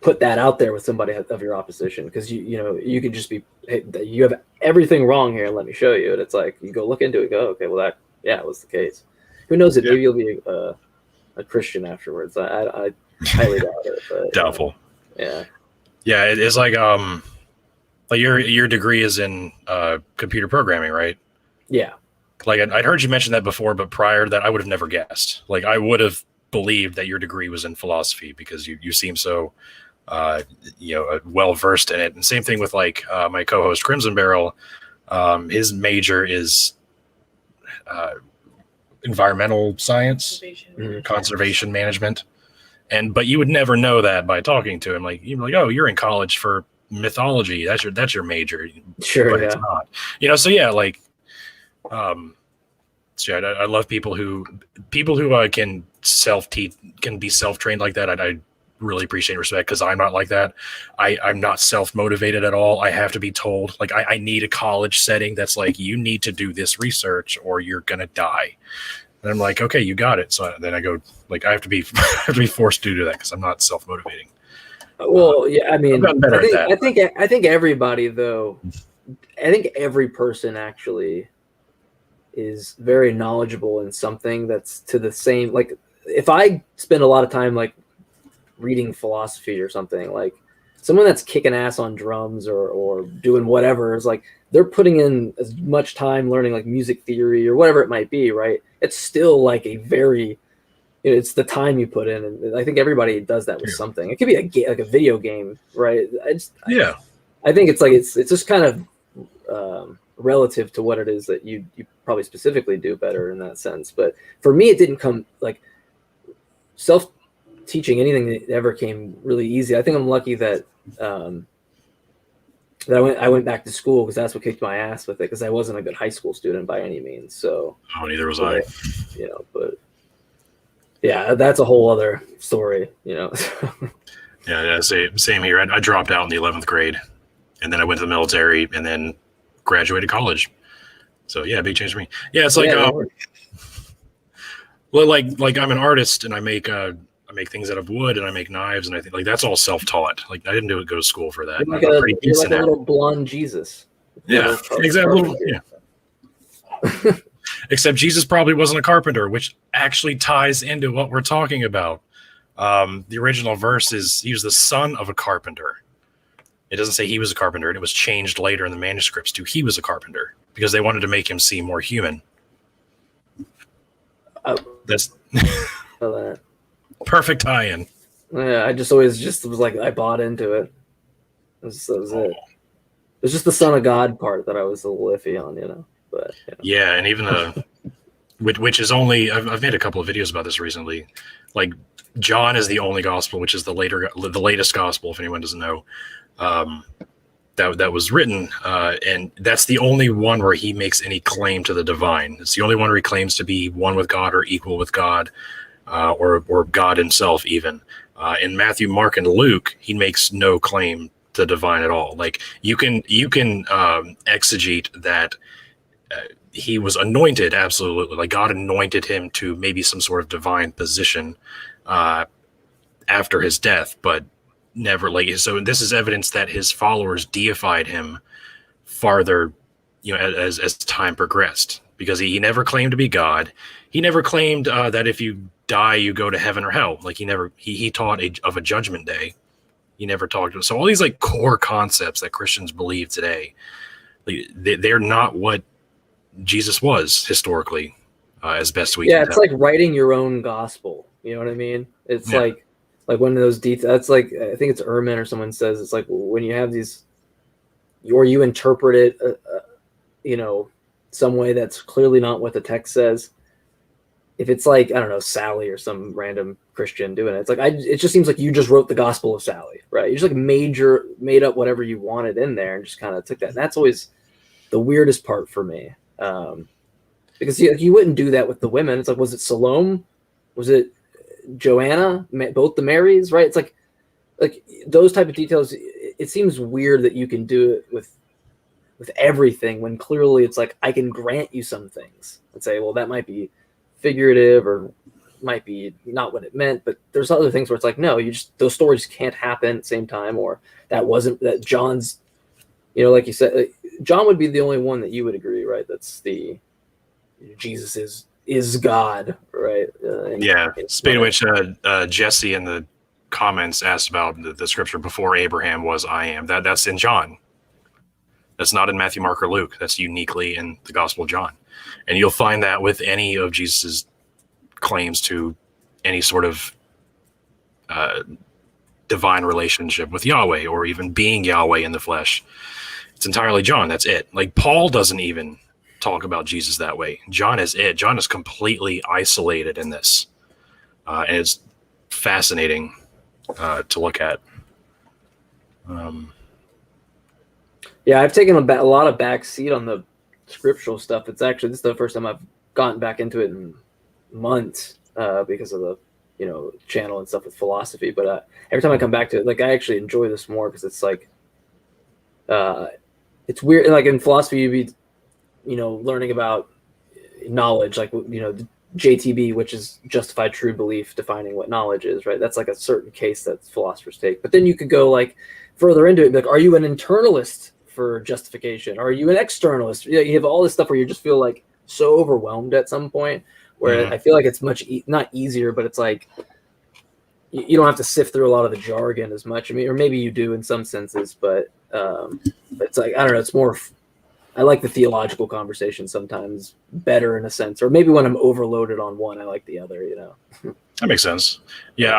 put that out there with somebody of your opposition, because you can just be, hey, you have everything wrong here, and let me show you. And it's like, you go look into it, go, okay, well, that was the case. Who knows? Maybe you'll be a Christian afterwards. I highly doubt it. But, doubtful. Yeah. It's like your degree is in computer programming, right? Yeah. Like, I'd heard you mention that before, but prior to that, I would have never guessed. Like, I would have believed that your degree was in philosophy, because you seem so well versed in it. And same thing with, like, my co-host Crimson Barrel. His major is environmental science, conservation management, but you would never know that by talking to him. Like, you'd be like, oh, you're in college for mythology. That's your major. Sure, but yeah. It's not. So yeah, like, I love people who can self-teach, can be self-trained like that. I really appreciate and respect, because I'm not like that. I'm not self-motivated at all. I have to be told. Like, I need a college setting that's like, you need to do this research or you're gonna die. And I'm like, okay, you got it. So then I go, like, I have to be forced to do that, because I'm not self-motivating. Well, yeah, I mean, I think everybody, though, I think every person actually is very knowledgeable in something that's to the same. Like, if I spend a lot of time, like, reading philosophy or something, like, someone that's kicking ass on drums or doing whatever is like, they're putting in as much time learning like music theory or whatever it might be, right? It's still like a very, it's the time you put in, and I think everybody does that with something. It could be like a video game, right? I think it's like it's just kind of relative to what it is that you probably specifically do better in that sense. But for me, it didn't come like self-teaching anything that ever came really easy. I think I'm lucky that that I went back to school because that's what kicked my ass with it, because I wasn't a good high school student by any means. So neither was I. But yeah, that's a whole other story. Yeah, same here. I dropped out in the 11th grade, and then I went to the military, and then graduated college. So yeah, big change for me. Yeah, it's like well, like I'm an artist, and I make things out of wood, and I make knives, and I think like that's all self-taught. Like I didn't go to school for that. You're like a little blonde Jesus. Yeah, exactly. Yeah. Except Jesus probably wasn't a carpenter, which actually ties into what we're talking about. The original verse is he was the son of a carpenter. It doesn't say he was a carpenter, and it was changed later in the manuscripts to he was a carpenter because they wanted to make him seem more human. That's perfect tie-in. Yeah, I just always was like I bought into it. That was it. It's just the son of God part that I was a little iffy on, But yeah, and even which is only I've made a couple of videos about this recently. Like John is the only gospel, which is the latest gospel. If anyone doesn't know, that was written, and that's the only one where he makes any claim to the divine. It's the only one where he claims to be one with God or equal with God, or God himself even. In Matthew, Mark, and Luke, he makes no claim to divine at all. Like you can exegete that he was anointed, absolutely. Like God anointed him to maybe some sort of divine position after his death, but never so this is evidence that his followers deified him farther, as time progressed, because he never claimed to be God. He never claimed that if you die, you go to heaven or hell. Like he taught of a judgment day. He never talked to. So all these like core concepts that Christians believe today, they're not what Jesus was historically, as best we can it's tell. like writing your own gospel. You know what I mean? It's like one of those details. That's like, I think it's Ehrman or someone says, it's like when you have these, or you interpret it, some way that's clearly not what the text says. If it's like, I don't know, Sally or some random Christian doing it, it's like, it just seems like you just wrote the Gospel of Sally, right? You just like made up whatever you wanted in there and just kind of took that. And that's always the weirdest part for me. Because you wouldn't do that with the women. It's like, was it Salome? Was it Joanna? Both the Marys, right? It's like those type of details. It seems weird that you can do it with everything when clearly it's like, I can grant you some things and say, well, that might be figurative or might be not what it meant, but there's other things where it's like, no, those stories can't happen at the same time, or that John's, like you said, John would be the only one that you would agree, right? That's Jesus is God, right? Speaking of which, Jesse in the comments asked about the scripture before Abraham was I am. That's in John. That's not in Matthew, Mark, or Luke. That's uniquely in the Gospel of John. And you'll find that with any of Jesus's claims to any sort of divine relationship with Yahweh, or even being Yahweh in the flesh. It's entirely John. That's it. Like Paul doesn't even talk about Jesus that way. John is it. John is completely isolated in this. And it's fascinating to look at. I've taken a lot of back seat on the scriptural stuff. This is the first time I've gotten back into it in months because of the channel and stuff with philosophy. But every time I come back to it, like I actually enjoy this more because it's like it's weird. Like in philosophy, you'd be learning about knowledge, like JTB, which is justified true belief, defining what knowledge is, right? That's like a certain case that philosophers take. But then you could go like further into it, like, are you an internalist for justification? Are you an externalist? You have all this stuff where you just feel like so overwhelmed at some point where I feel like it's much not easier, but it's like you don't have to sift through a lot of the jargon as much. I mean, or maybe you do in some senses, but it's like, I don't know, it's more I like the theological conversation sometimes better in a sense, or maybe when I'm overloaded on one, I like the other. That makes sense. Yeah,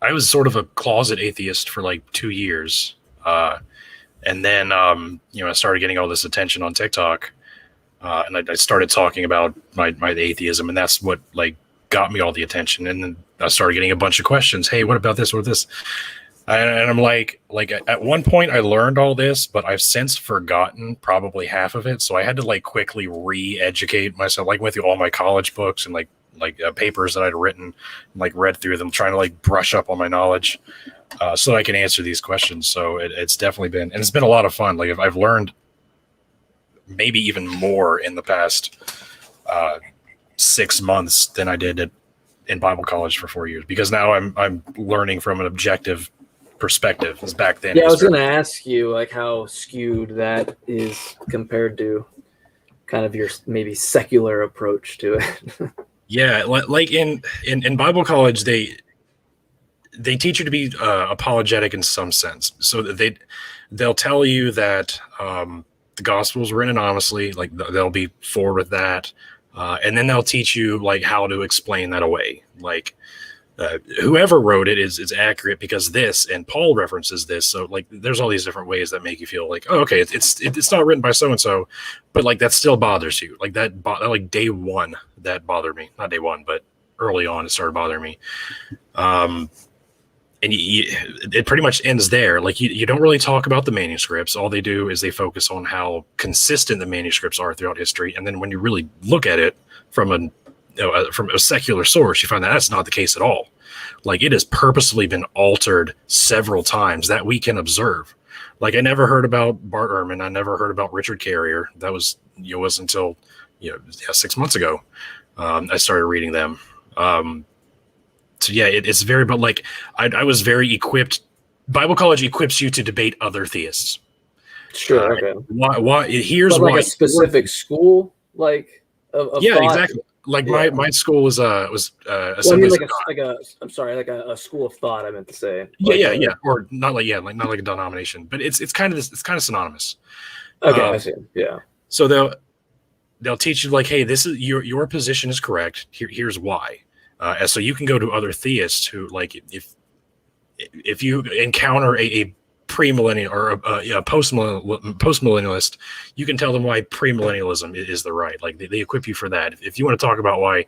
I was sort of a closet atheist for like 2 years, and then I started getting all this attention on TikTok, and I started talking about my atheism, and that's what like got me all the attention. And then I started getting a bunch of questions. Hey, what about this? What about this? And I'm like at one point I learned all this, but I've since forgotten probably half of it. So I had to like quickly re-educate myself, like went through all my college books and like papers that I'd written, like read through them, trying to like brush up on my knowledge, so that I can answer these questions. So it's definitely been, and it's been a lot of fun. Like I've learned maybe even more in the past 6 months than I did in Bible college for 4 years, because now I'm learning from an objective perspective. As back then, Yeah, I was going to ask you like how skewed that is compared to kind of your maybe secular approach to it. Yeah, like in Bible college, they teach you to be apologetic in some sense. So that they'll tell you that the Gospels were written anonymously, like they'll be forward with that, and then they'll teach you like how to explain that away. Like whoever wrote it is accurate because this, and Paul references this. So like there's all these different ways that make you feel like, oh, okay, it's not written by so and so, but like that still bothers you. Like that like day one that bothered me. Not day one, but early on it started bothering me. And it pretty much ends there. Like you don't really talk about the manuscripts. All they do is they focus on how consistent the manuscripts are throughout history. And then when you really look at it from a secular source, you find that that's not the case at all. Like it has purposely been altered several times that we can observe. Like I never heard about Bart Ehrman. I never heard about Richard Carrier. That was until 6 months ago I started reading them. So yeah, it's very, but like I was very equipped. Bible college equips you to debate other theists. Sure. Okay. Why? Here's like why. A specific school, like of yeah, thought? Exactly. Like my school was well, I mean, I'm sorry, like a school of thought. I meant to say. Yeah, or not like not like a denomination, but it's kind of synonymous. Okay, I see. Yeah. So they'll teach you like, hey, this is your position is correct. Here's why. And so you can go to other theists who, like, if you encounter a premillennial or a postmillennialist, you can tell them why premillennialism is the right. Like they equip you for that. If you want to talk about why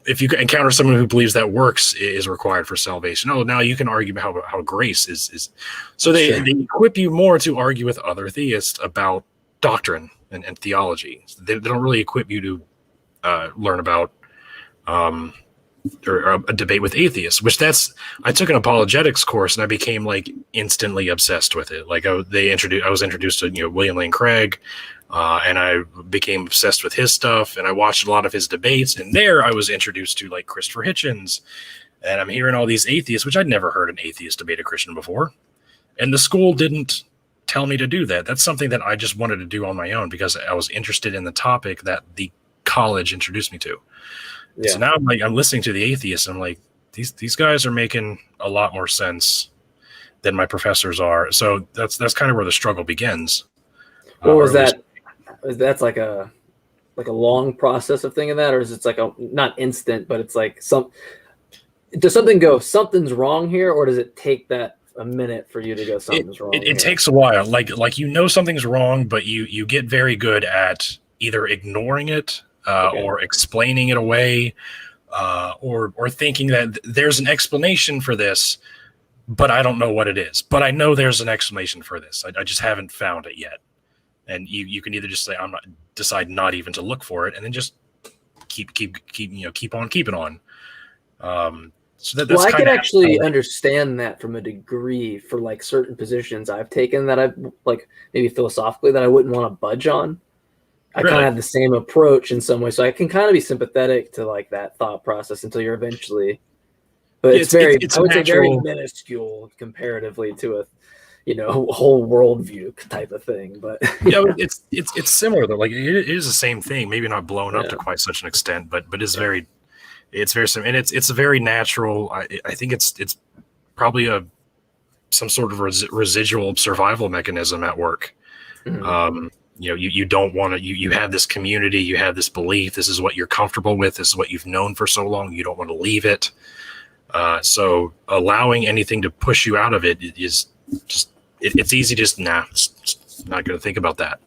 if you encounter someone who believes that works is required for salvation, now you can argue about how grace is. So they equip you more to argue with other theists about doctrine and theology. They don't really equip you to learn about or a debate with atheists, which I took an apologetics course and I became like instantly obsessed with it. Like I was introduced to William Lane Craig, and I became obsessed with his stuff, and I watched a lot of his debates, and there I was introduced to like Christopher Hitchens, and I'm hearing all these atheists, which I'd never heard an atheist debate a Christian before, and the school didn't tell me to do that. That's something that I just wanted to do on my own because I was interested in the topic that the college introduced me to. Yeah. So now I'm listening to the atheists, and I'm like, these guys are making a lot more sense than my professors are. So that's kind of where the struggle begins. What was that? That's like a long process of thinking that, or is it like a not instant, but it's like does something go, something's wrong here, or does it take that a minute for you to go, something's wrong? It takes a while. Like something's wrong, but you get very good at either ignoring it. Or explaining it away, or thinking that there's an explanation for this, but I don't know what it is. But I know there's an explanation for this. I just haven't found it yet. And you can either just say decide not even to look for it, and then just keep on keeping on. So that's I could actually understand that from a degree for like certain positions I've taken that I've like maybe philosophically that I wouldn't want to budge on. I kind of have the same approach in some way, so I can kind of be sympathetic to like that thought process until you're eventually. But it's very minuscule comparatively to a, whole worldview type of thing. But it's similar though. Like it is the same thing, maybe not blown up to quite such an extent, but it's very similar, and it's a very natural. I think it's probably some sort of residual survival mechanism at work. Mhm. You don't want to, you have this community, you have this belief, this is what you're comfortable with, this is what you've known for so long, you don't want to leave it. So allowing anything to push you out of it is just, it's easy to just, just not going to think about that.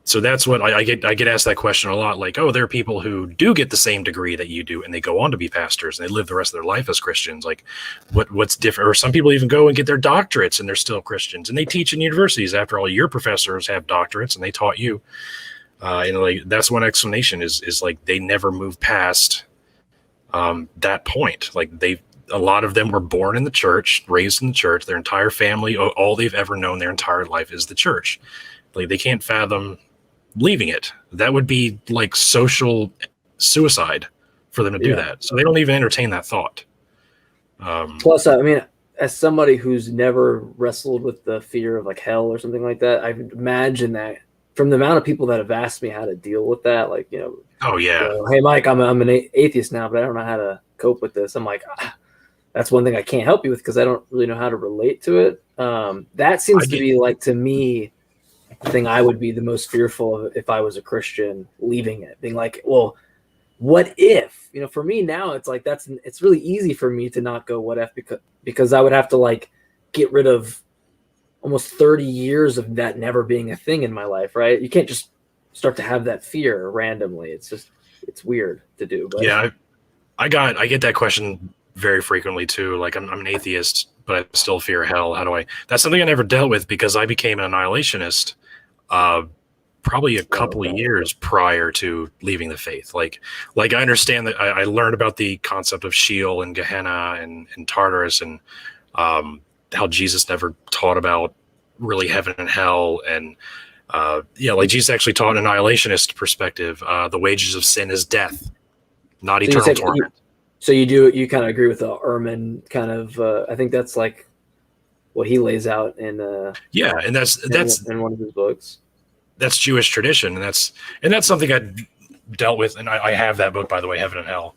So that's what I get asked that question a lot. Like, oh, there are people who do get the same degree that you do, and they go on to be pastors, and they live the rest of their life as Christians. Like, what's different? Or some people even go and get their doctorates, and they're still Christians, and they teach in universities. After all, your professors have doctorates, and they taught you. Like that's one explanation is like they never moved past that point. Like a lot of them were born in the church, raised in the church. Their entire family, all they've ever known their entire life is the church. Like they can't fathom leaving it. That would be like social suicide for them to do that. So they don't even entertain that thought. Plus, I mean, as somebody who's never wrestled with the fear of like hell or something like that, I imagine that from the amount of people that have asked me how to deal with that, like, oh yeah, hey Mike, I'm an atheist now, but I don't know how to cope with this. I'm like, that's one thing I can't help you with because I don't really know how to relate to it. That seems to be like, to me, the thing I would be the most fearful of if I was a Christian, leaving it, being like, well, what if, for me now, it's like, it's really easy for me to not go what if, because I would have to like get rid of almost 30 years of that never being a thing in my life. Right. You can't just start to have that fear randomly. It's weird to do. But yeah, I get that question very frequently too. Like I'm an atheist, but I still fear hell. How do I, that's something I never dealt with because I became an annihilationist probably a couple of years prior to leaving the faith. Like I understand that I learned about the concept of Sheol and Gehenna and Tartarus and how Jesus never taught about really heaven and hell. And like Jesus actually taught an annihilationist perspective. The wages of sin is death, not eternal torment. So you kind of agree with the Ehrman kind of, I think that's like what he lays out in and that's in one of his books. That's Jewish tradition, and that's something I dealt with, and I have that book, by the way, Heaven and Hell.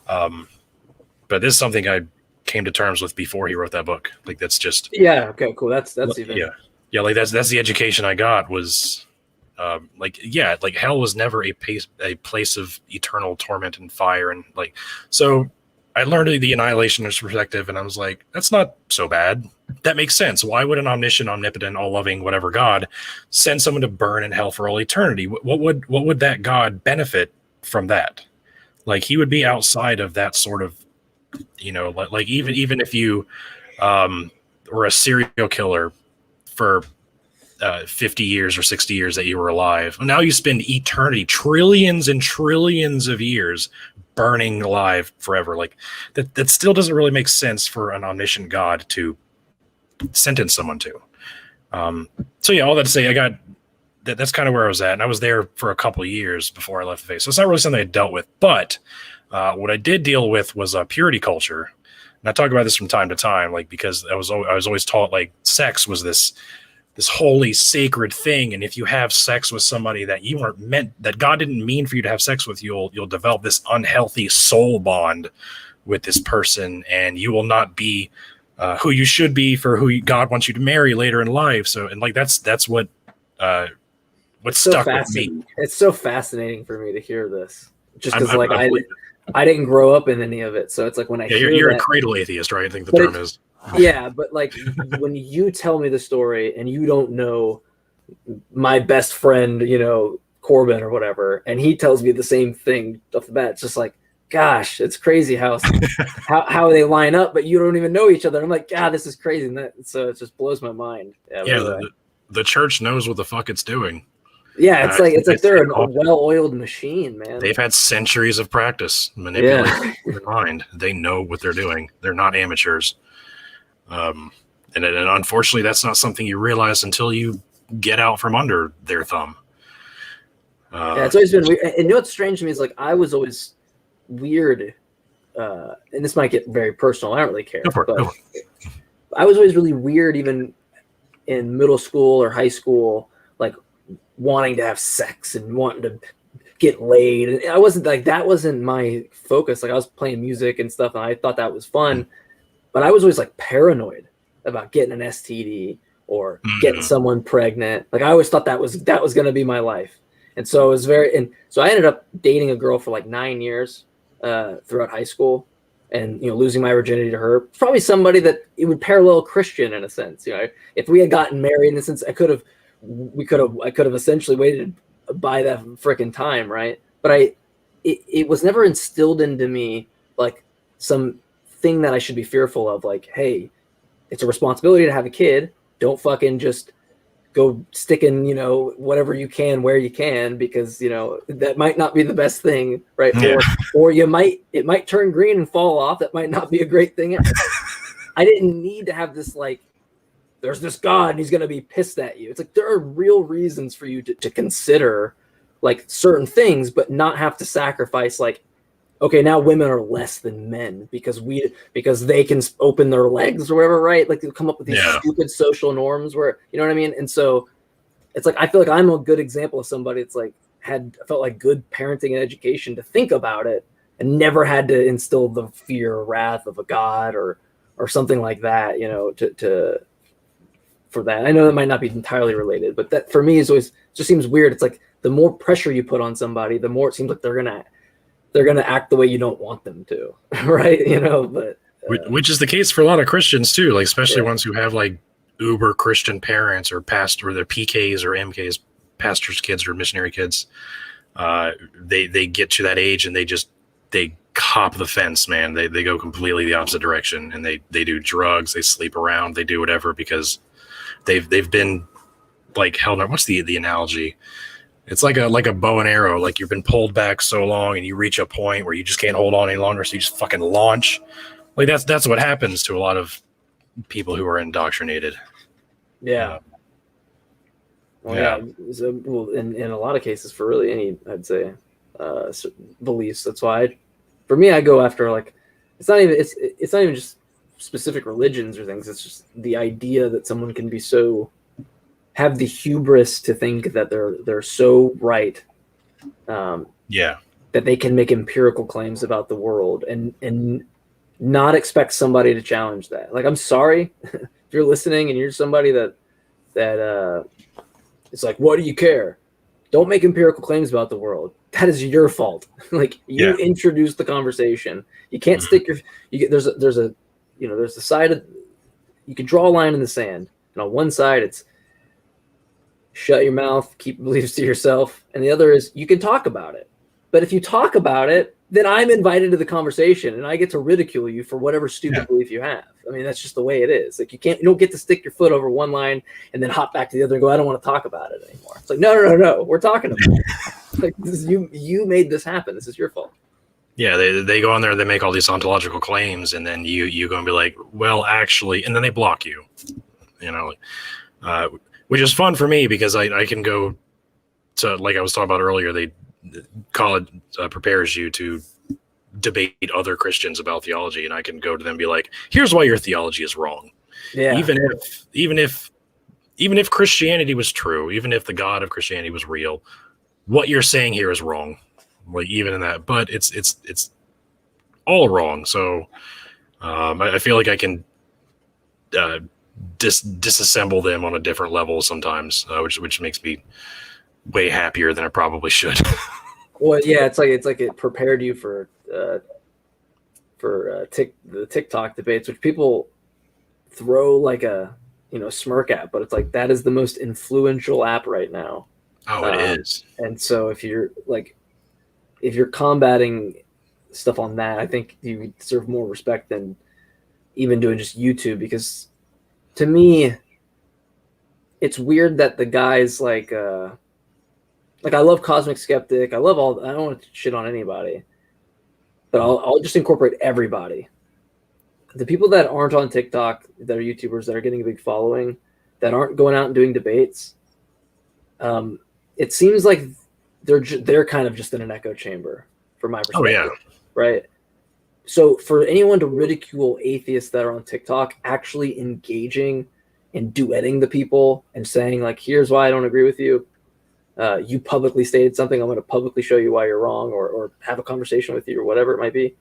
But this is something I came to terms with before he wrote that book. Like that's just okay, cool. That's even like that's the education I got was like hell was never a place of eternal torment and fire, and like so I learned the annihilationist perspective, and I was like, that's not so bad. That makes sense. Why would an omniscient, omnipotent, all-loving, whatever God send someone to burn in hell for all eternity? What would that God benefit from that? Like he would be outside of that sort of, like even if you were a serial killer for 50 years or 60 years that you were alive. Now you spend eternity, trillions and trillions of years burning alive forever. Like that still doesn't really make sense for an omniscient God to sentence someone to. So yeah, all that to say, I got that's kind of where I was at, and I was there for a couple of years before I left the faith. So it's not really something I dealt with, but what I did deal with was purity culture, and I talk about this from time to time, like because I was always taught like sex was this holy sacred thing, and if you have sex with somebody that you weren't meant, that God didn't mean for you to have sex with, you'll develop this unhealthy soul bond with this person, and you will not be who you should be for who God wants you to marry later in life. So, and like that's what stuck with me. It's so fascinating for me to hear this, just because like I didn't grow up in any of it, so it's like when I hear you're that, a cradle atheist, right? I think the term is. Yeah, but like when you tell me the story and you don't know my best friend, Corbin or whatever, and he tells me the same thing off the bat, it's just like, gosh, it's crazy how they line up, but you don't even know each other. I'm like, God, this is crazy, and so it just blows my mind. The church knows what the fuck it's doing. Yeah, it's like they're a well-oiled machine, man. They've had centuries of practice manipulating your mind. They know what they're doing. They're not amateurs. And unfortunately, that's not something you realize until you get out from under their thumb. It's always been weird. And what's strange to me is like I was always weird, and this might get very personal. I don't really care. But I was always really weird, even in middle school or high school, like wanting to have sex and wanting to get laid. And I wasn't like, that wasn't my focus. Like I was playing music and stuff, and I thought that was fun. But I was always like paranoid about getting an STD or getting someone pregnant. Like I always thought that was going to be my life. And so it was so I ended up dating a girl for like 9 years throughout high school, and losing my virginity to her. Probably somebody that it would parallel Christian in a sense. If we had gotten married, in a sense, I could have essentially waited by that freaking time, right? But it was never instilled into me like some thing that I should be fearful of. Like, hey, it's a responsibility to have a kid. Don't fucking just go sticking, whatever you can where you can, because that might not be the best thing, right? Yeah. Or it might turn green and fall off. That might not be a great thing. I didn't need to have this like, there's this God and he's going to be pissed at you. It's like there are real reasons for you to consider like certain things, but not have to sacrifice like, okay, now women are less than men because they can open their legs or whatever, right? Like they come up with these stupid social norms where, you know what I mean? And so it's like, I feel like I'm a good example of somebody that's like felt like good parenting and education to think about it and never had to instill the fear or wrath of a God or something like that, for that. I know that might not be entirely related, but that for me is always just seems weird. It's like the more pressure you put on somebody, the more it seems like they're gonna act the way you don't want them to, right? But which is the case for a lot of Christians too, like especially ones who have like uber Christian parents or pastor, or their PKs or MKs, pastors' kids or missionary kids. They get to that age and they hop the fence, man. They go completely the opposite direction, and they do drugs, they sleep around, they do whatever because they've been like held up. What's the analogy? It's like a bow and arrow. Like you've been pulled back so long and you reach a point where you just can't hold on any longer. So you just fucking launch. Like that's what happens to a lot of people who are indoctrinated. Yeah. So, in a lot of cases for really any, I'd say, beliefs. That's why for me, I go after like, it's not even just specific religions or things. It's just the idea that someone can be have the hubris to think that they're so right, that they can make empirical claims about the world and not expect somebody to challenge that. Like, I'm sorry if you're listening and you're somebody that it's like, what do you care? Don't make empirical claims about the world. That is your fault. Like you introduced the conversation. You can't stick there's the side of, you can draw a line in the sand, and on one side it's shut your mouth, keep beliefs to yourself. And the other is you can talk about it. But if you talk about it, then I'm invited to the conversation and I get to ridicule you for whatever stupid belief you have. I mean, that's just the way it is. Like you don't get to stick your foot over one line and then hop back to the other and go, I don't want to talk about it anymore. It's like, no. We're talking about it. Like you made this happen. This is your fault. Yeah, they go on there, they make all these ontological claims, and then you go and be like, well, actually, and then they block you. Which is fun for me because I can go to, like I was talking about earlier, college prepares you to debate other Christians about theology, and I can go to them and be like, here's why your theology is wrong. Yeah. Even if Christianity was true, even if the God of Christianity was real, what you're saying here is wrong. Like even in that, but it's all wrong. So I feel like I can disassemble them on a different level sometimes, which makes me way happier than I probably should. Well, yeah, it's like it prepared you for the TikTok debates, which people throw like a smirk at, but it's like that is the most influential app right now. Oh, it is. And so if you're combating stuff on that, I think you deserve more respect than even doing just YouTube, because to me, it's weird that the guys like I love Cosmic Skeptic. I don't want to shit on anybody, but I'll just incorporate everybody. The people that aren't on TikTok, that are YouTubers, that are getting a big following, that aren't going out and doing debates, it seems like they're kind of just in an echo chamber from my perspective. Oh, yeah. Right. So for anyone to ridicule atheists that are on TikTok, actually engaging and duetting the people and saying like, here's why I don't agree with you. You publicly stated something. I'm going to publicly show you why you're wrong, or have a conversation with you, or whatever it might be.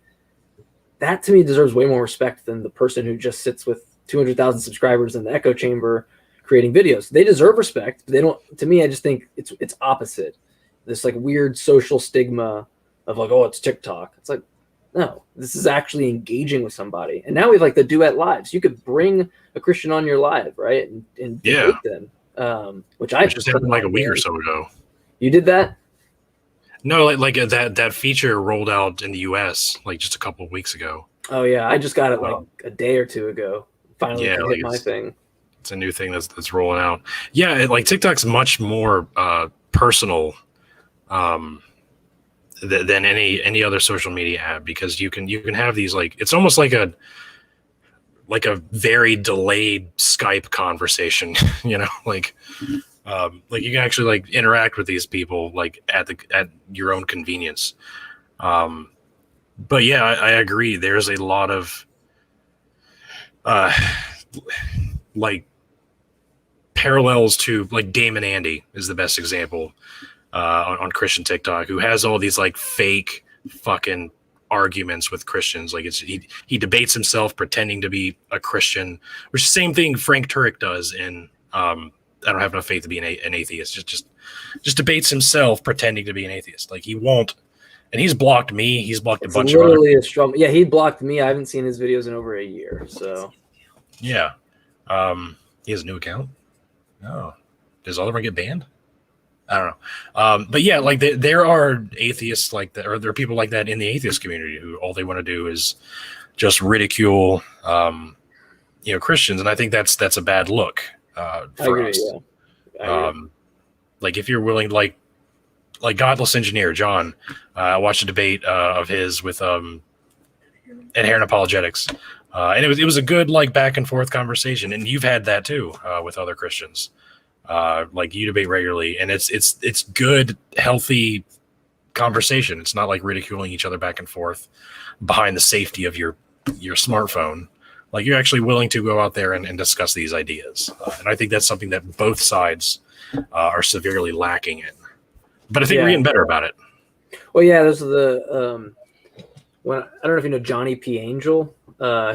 That to me deserves way more respect than the person who just sits with 200,000 subscribers in the echo chamber creating videos. They deserve respect, but they don't. To me, I just think it's opposite. This like weird social stigma of like, oh, it's TikTok. It's like, no, this is actually engaging with somebody. And now we have like the duet lives. You could bring a Christian on your live, right, and debate them, which just happened like a week or so ago. You did that? No, like that feature rolled out in the U.S. like just a couple of weeks ago. Oh yeah, I just got it like a day or two ago. Finally, hit my thing. It's a new thing that's rolling out. Yeah, like TikTok's much more personal than any other social media app, because you can have these like, it's almost like a very delayed Skype conversation, you know, like you can actually like interact with these people like at your own convenience. But yeah, I agree. There's a lot of like parallels to like Damon Andy is the best example on Christian TikTok, who has all these like fake fucking arguments with Christians. Like he debates himself pretending to be a Christian, which is the same thing Frank Turek does in I don't have enough faith to be an atheist. Just debates himself pretending to be an atheist. Like he won't. And he's blocked me. He's blocked a bunch of other. A strong. Yeah, he blocked me. I haven't seen his videos in over a year. So. Yeah. He has a new account. Oh, does Alderman get banned? I don't know. But yeah, like there are atheists like that, or there are people like that in the atheist community who all they want to do is just ridicule, Christians. And I think that's a bad look for us. Yeah. Like if you're willing, like Godless Engineer John, I watched a debate of his with Inherent Apologetics, and it was a good like back and forth conversation. And you've had that too with other Christians, like you debate regularly, and it's good, healthy conversation. It's not like ridiculing each other back and forth behind the safety of your smartphone. Like you're actually willing to go out there and discuss these ideas, and I think that's something that both sides are severely lacking in. But I think we're getting better about it. Well, yeah, there's the when I don't know if you know Johnny P. Angel.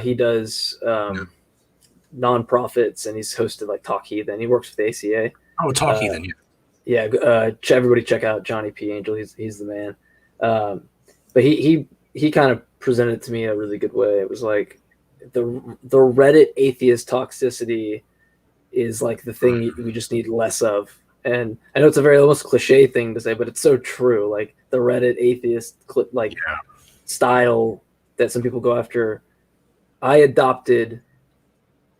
He does nonprofits, and he's hosted like Talk Heathen. He works with ACA. Oh, Talk Heathen. Yeah. Everybody check out Johnny P. Angel. He's the man. But he kind of presented it to me in a really good way. It was like the Reddit atheist toxicity is like the thing we just need less of. And I know it's a very almost cliche thing to say, but it's so true. Like the Reddit atheist style that some people go after, I adopted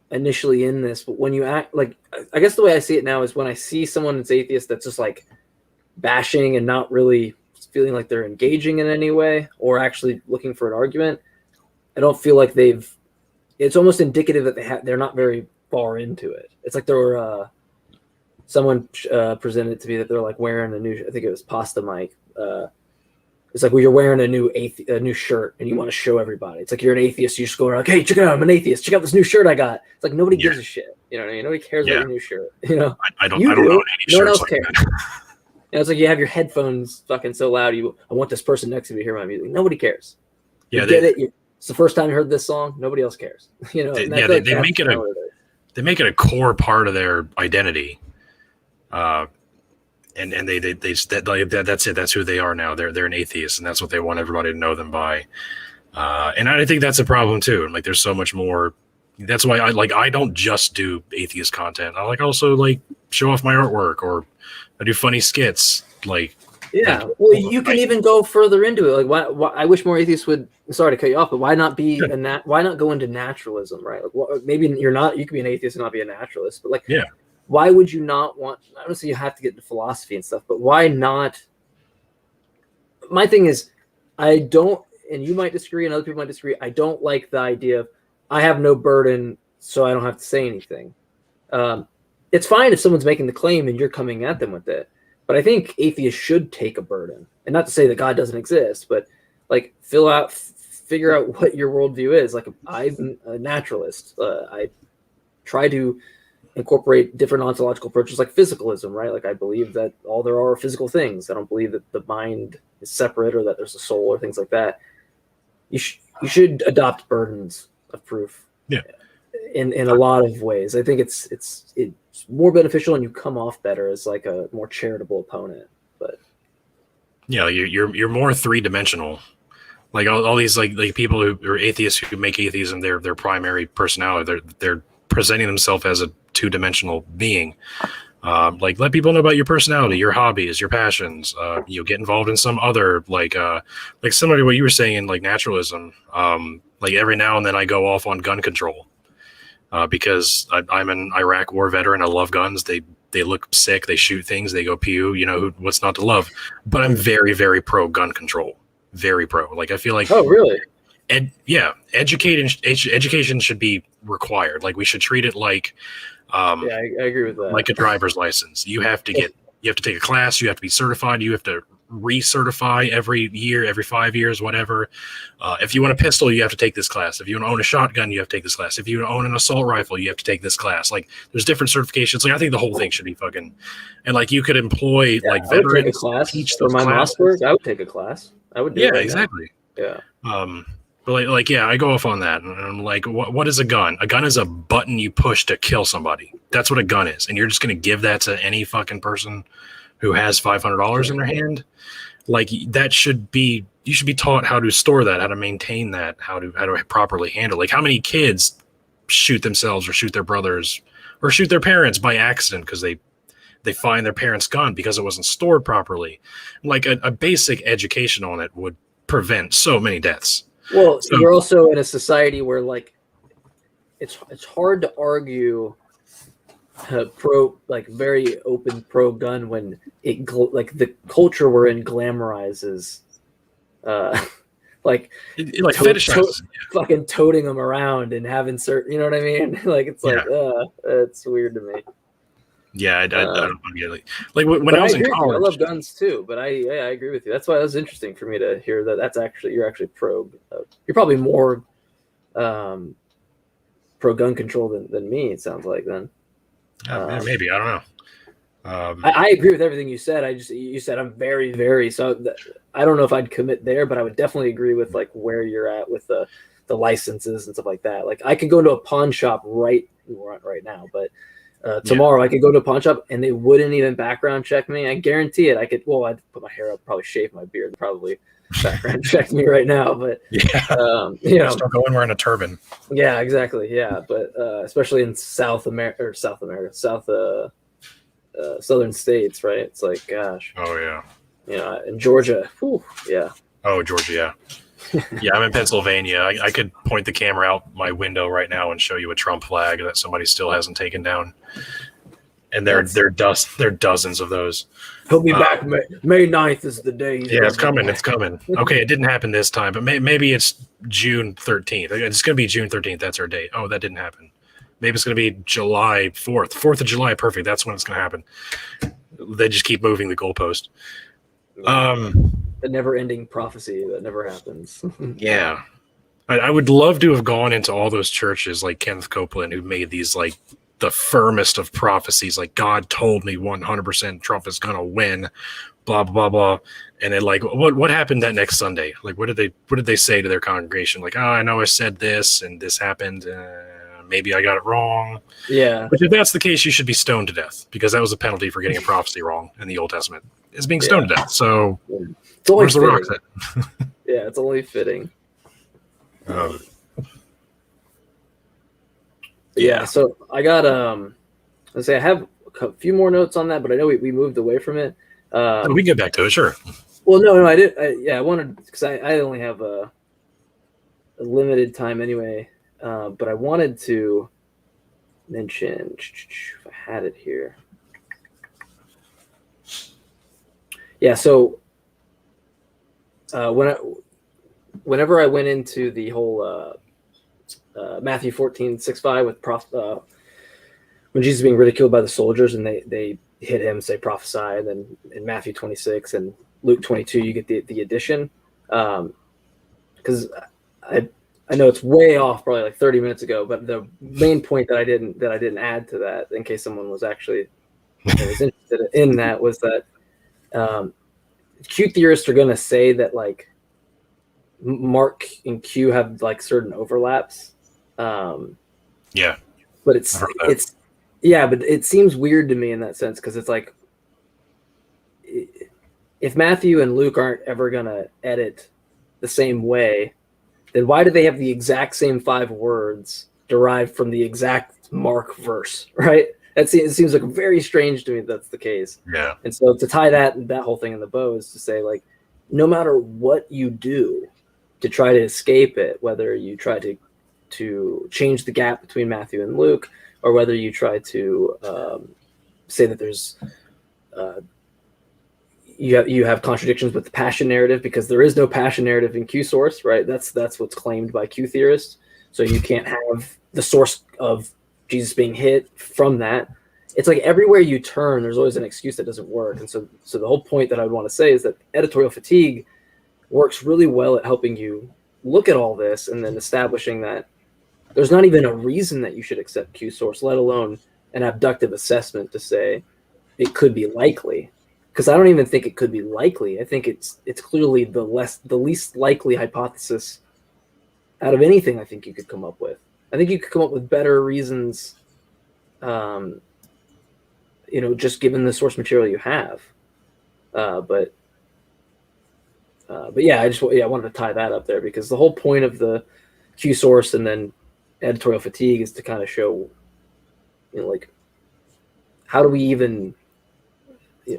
initially in this. But when you act like, I guess the way I see it now is when I see someone that's atheist that's just like bashing and not really feeling like they're engaging in any way or actually looking for an argument, I don't feel like it's almost indicative that they're not very far into it. It's like someone presented it to me that they're like wearing a new, I think it was Pasta Mike. It's like, well, you're wearing a new shirt and you want to show everybody. It's like you're an atheist. You just go around, hey, check it out. I'm an atheist. Check out this new shirt I got. It's like nobody gives a shit. You know what I mean? Nobody cares about your new shirt. You know, I don't know any shirts. No one else like cares. It's like you have your headphones fucking so loud. I want this person next to me to hear my music. Nobody cares. Yeah, it's the first time you heard this song. Nobody else cares. You know. They make it a core part of their identity. And that's it. That's who they are now. They're an atheist, and that's what they want everybody to know them by. And I think that's a problem too. And like, there's so much more. That's why I don't just do atheist content. I also show off my artwork, or I do funny skits. Well, you can even go further into it. Like, why I wish more atheists would. Sorry to cut you off, but why not why not go into naturalism, right? Like, maybe you're not. You could be an atheist and not be a naturalist, but why would you not want? I don't say you have to get into philosophy and stuff, but why not? My thing is, I don't, and you might disagree, and other people might disagree. I don't like the idea of I have no burden, so I don't have to say anything. It's fine if someone's making the claim and you're coming at them with it, but I think atheists should take a burden, and not to say that God doesn't exist, but like figure out what your worldview is. Like, I'm a naturalist. I try to incorporate different ontological approaches like physicalism, right? Like, I believe that all there are physical things. I don't believe that the mind is separate or that there's a soul or things like that. You should adopt burdens of proof. Yeah. in a lot of ways. I think it's more beneficial, and you come off better as like a more charitable opponent. But yeah, you're more three-dimensional. Like all these like people who are atheists who make atheism their primary personality. They're presenting themselves as a two-dimensional being. Like let people know about your personality, your hobbies, your passions. You get involved in some other like similar to what you were saying in like naturalism. Like every now and then I go off on gun control because I'm an Iraq war veteran. I love guns. They look sick. They shoot things. They go pew. You know what's not to love. But I'm very very pro gun control. Very pro. Like I feel like oh really? Education should be required. Like we should treat it like Yeah, I agree with that. like a driver's license. You have to take a class, you have to be certified, you have to recertify every year, every 5 years, whatever. If you want a pistol, you have to take this class. If you want to own a shotgun, you have to take this class. If you own an assault rifle, you have to take this class. Like there's different certifications. Like I think the whole thing should be fucking, and like you could employ like I would take a veterans class teach for those my classes. masters. I would take a class. I would do it right Exactly. now. Yeah. But like, yeah, I go off on that. And I'm like, what is a gun? A gun is a button you push to kill somebody. That's what a gun is. And you're just going to give that to any fucking person who has $500 in their hand. Like that should be, you should be taught how to store that, how to maintain that, how to properly handle. Like how many kids shoot themselves or shoot their brothers or shoot their parents by accident because they find their parents' gun because it wasn't stored properly. Like a basic education on it would prevent so many deaths. Well, you're also in a society where like it's hard to argue very open pro gun when it like the culture we're in glamorizes like fetishizes. Fucking toting them around and having certain, you know what I mean? Like it's like it's weird to me. Yeah, I don't get it. Like when I was in college, I love guns too. But I agree with you. That's why it was interesting for me to hear that. You're actually pro. You're probably more pro gun control than me. It sounds like then. Maybe I don't know. I agree with everything you said. You said I'm very very. So I don't know if I'd commit there, but I would definitely agree with like where you're at with the licenses and stuff like that. Like I could go into a pawn shop right now, but. Tomorrow I could go to a pawn shop and they wouldn't even background check me. I guarantee it. I'd put my hair up, probably shave my beard, probably background check me right now. But start going wearing a turban. Yeah, exactly. Yeah, but especially in Southern states, right? It's like, gosh. Oh yeah. In Georgia. Whew, yeah. Oh, Georgia. Yeah. Yeah, I'm in Pennsylvania. I could point the camera out my window right now and show you a Trump flag that somebody still hasn't taken down. And there are dozens of those. He'll be back. May 9th is the day. Yeah, it's coming. It's coming. Okay, it didn't happen this time, but maybe it's June 13th. It's going to be June 13th. That's our date. Oh, that didn't happen. Maybe it's going to be July 4th. 4th of July. Perfect. That's when it's going to happen. They just keep moving the goalpost. The never-ending prophecy that never happens. Yeah. I would love to have gone into all those churches like Kenneth Copeland who made these like the firmest of prophecies, like God told me 100% Trump is going to win, blah, blah, blah. And then like, what happened that next Sunday? Like, what did they say to their congregation? Like, I know I said this and this happened. Maybe I got it wrong. Yeah. But if that's the case, you should be stoned to death because that was a penalty for getting a prophecy wrong in the Old Testament. Is being stoned to death. So where's the rock at? Yeah, it's only fitting. Yeah. So I got let's say I have a few more notes on that, but I know we moved away from it. We can get back to it, sure. Well, no, I did. I wanted because I only have a limited time anyway. But I wanted to mention if I had it here. Yeah, so whenever I went into the whole Matthew 14:6-5 with when Jesus is being ridiculed by the soldiers and they hit him, say prophesy, and then in Matthew 26 and Luke 22 you get the addition, because I know it's way off, probably like 30 minutes ago, but the main point that I didn't add to that, in case someone was actually interested in that, was that Q theorists are going to say that like Mark and Q have like certain overlaps, Yeah, But I've heard that. but it seems weird to me in that sense, because it's like, if Matthew and Luke aren't ever gonna edit the same way, then why do they have the exact same 5 words derived from the exact Mark verse, right? It seems like very strange to me that that's the case. Yeah, And so to tie that whole thing in the bow is to say, like, no matter what you do to try to escape it, whether you try to change the gap between Matthew and Luke, or whether you try to say that there's you have contradictions with the passion narrative, because there is no passion narrative in Q source, right? That's what's claimed by Q theorists. So you can't have the source of Jesus being hit from that. It's like everywhere you turn, there's always an excuse that doesn't work. And so the whole point that I would want to say is that editorial fatigue works really well at helping you look at all this and then establishing that there's not even a reason that you should accept Q source, let alone an abductive assessment to say it could be likely. Because I don't even think it could be likely. I think it's clearly the least likely hypothesis out of anything I think you could come up with. I think you could come up with better reasons, just given the source material you have. But yeah, I wanted to tie that up there, because the whole point of the Q source and then editorial fatigue is to kind of show, like, how do we even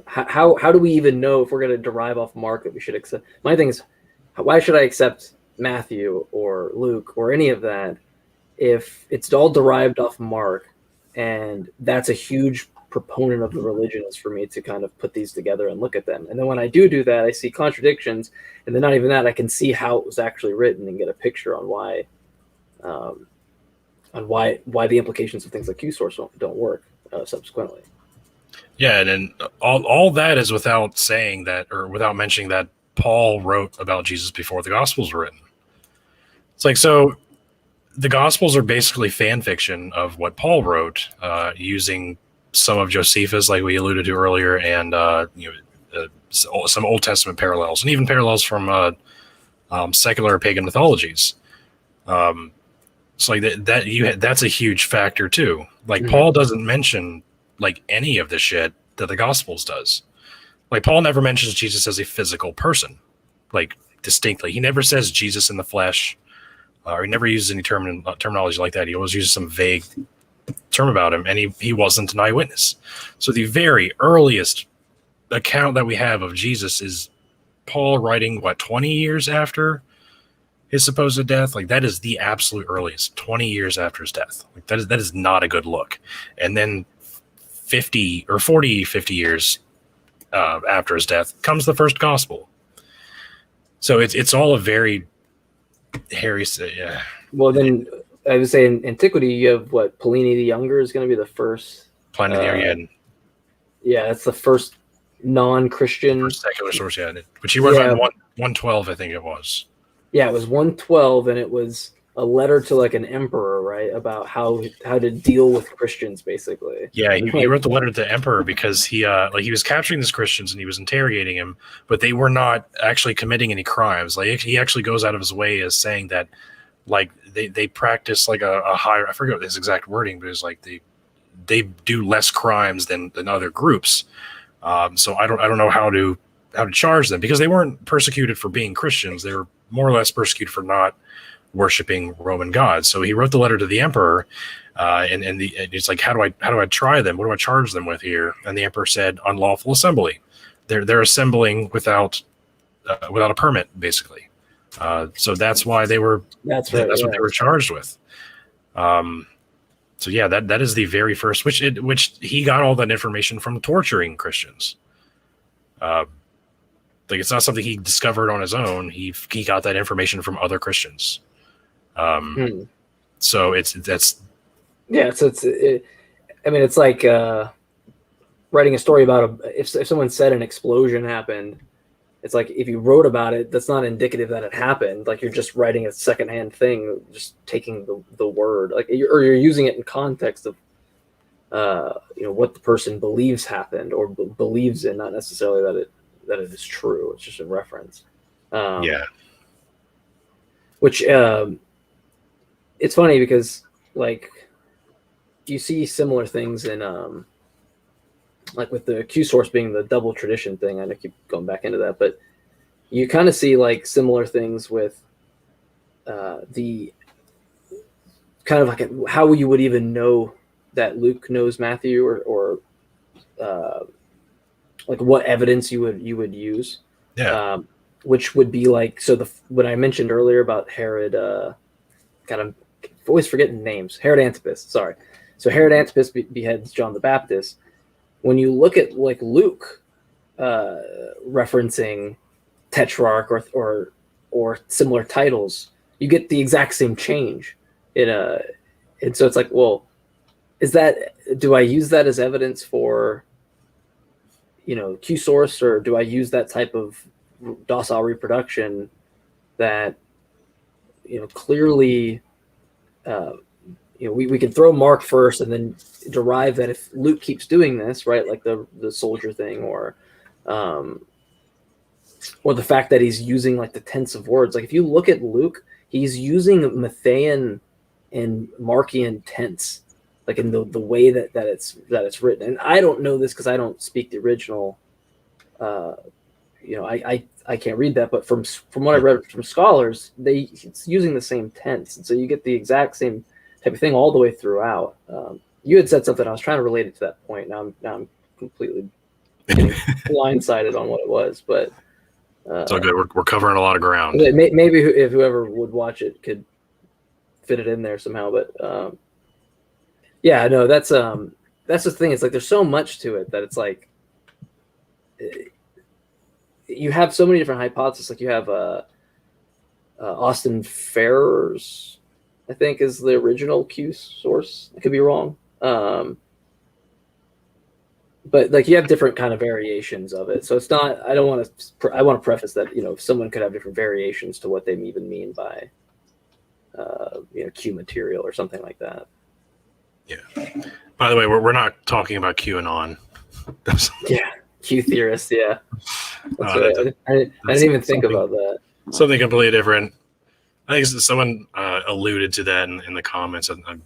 how do we even know if we're going to derive off Mark that we should accept? My thing is, why should I accept Matthew or Luke or any of that if it's all derived off Mark? And that's a huge proponent of the religion, is for me to kind of put these together and look at them. And then when I do that, I see contradictions, and then not even that, I can see how it was actually written and get a picture on why the implications of things like Q source don't work subsequently. yeah, and then all that is without saying that, or without mentioning that Paul wrote about Jesus before the Gospels were written. It's like, so the Gospels are basically fan fiction of what Paul wrote, using some of Josephus, like we alluded to earlier, and some Old Testament parallels, and even parallels from secular pagan mythologies. So like that's a huge factor too. Like, Paul doesn't mention like any of the shit that the Gospels does. Like, Paul never mentions Jesus as a physical person, like, distinctly. He never says Jesus in the flesh, or he never uses any terminology like that. He always uses some vague term about him, and he wasn't an eyewitness. So the very earliest account that we have of Jesus is Paul writing 20 years after his supposed death. Like, that is the absolute earliest, 20 years after his death. Like, that is not a good look. And then 50 years after his death comes the first gospel. So it's all a very hairy. Yeah. Well, then I would say in antiquity, you have Pliny the Younger is going to be the first. Pliny the Younger, yeah, that's the first non-Christian first secular source. Yeah, which he wrote in 112, I think it was. Yeah, it was 112, and it was a letter to like an emperor, right, about how to deal with Christians, basically. Yeah, he wrote the letter to the emperor because he was capturing these Christians and he was interrogating him, but they were not actually committing any crimes. Like, he actually goes out of his way as saying that, like, they practice like a higher, I forget his exact wording, but it's like they do less crimes than other groups. So I don't know how to charge them, because they weren't persecuted for being Christians. They were more or less persecuted for not worshiping Roman gods. So he wrote the letter to the emperor, and it's like, how do I try them? What do I charge them with here? And the emperor said, unlawful assembly. They're assembling without a permit, basically. So that's why they were. That's what they were charged with. So yeah, that is the very first, which he got all that information from torturing Christians. Like, it's not something he discovered on his own. He got that information from other Christians. So it's like writing a story about if someone said an explosion happened. It's like, if you wrote about it, that's not indicative that it happened. Like, you're just writing a secondhand thing, just taking the word, like, you're using it in context of what the person believes happened or believes in, not necessarily that it is true. It's just a reference. Which it's funny because, like, you see similar things in like with the Q source being the double tradition thing. I keep going back into that, but you kind of see like similar things with the kind of like how you would even know that Luke knows Matthew, or like what evidence you would use. Yeah. Which would be like, so what I mentioned earlier about Herod, kind of always forgetting names. Herod Antipas, sorry. So Herod Antipas beheads John the Baptist. When you look at like Luke referencing Tetrarch or similar titles, you get the exact same change and so it's like, well, do I use that as evidence for, Q source, or do I use that type of docile reproduction that, clearly, we can throw Mark first and then derive that if Luke keeps doing this, right, like the soldier thing, or the fact that he's using like the tense of words. Like if you look at Luke, he's using Matthean and Markian tense, like in the way that it's written. And I don't know this because I don't speak the original. I can't read that, but from what I read from scholars, it's using the same tense, and so you get the exact same type of thing all the way throughout. You had said something, I was trying to relate it to that point. Now I'm completely blindsided on what it was, but it's all good. We're covering a lot of ground. Maybe if whoever would watch it could fit it in there somehow, but yeah, no, that's the thing. It's like there's so much to it that it's like you have so many different hypotheses. Like you have Austin Farrers, I think, is the original Q source. I could be wrong, but like you have different kind of variations of it. So it's not. I want to preface that someone could have different variations to what they even mean by Q material or something like that. Yeah. By the way, we're not talking about QAnon. Yeah, Q theorists. Yeah, I didn't even think about that. Something completely different. I think someone alluded to that in the comments. I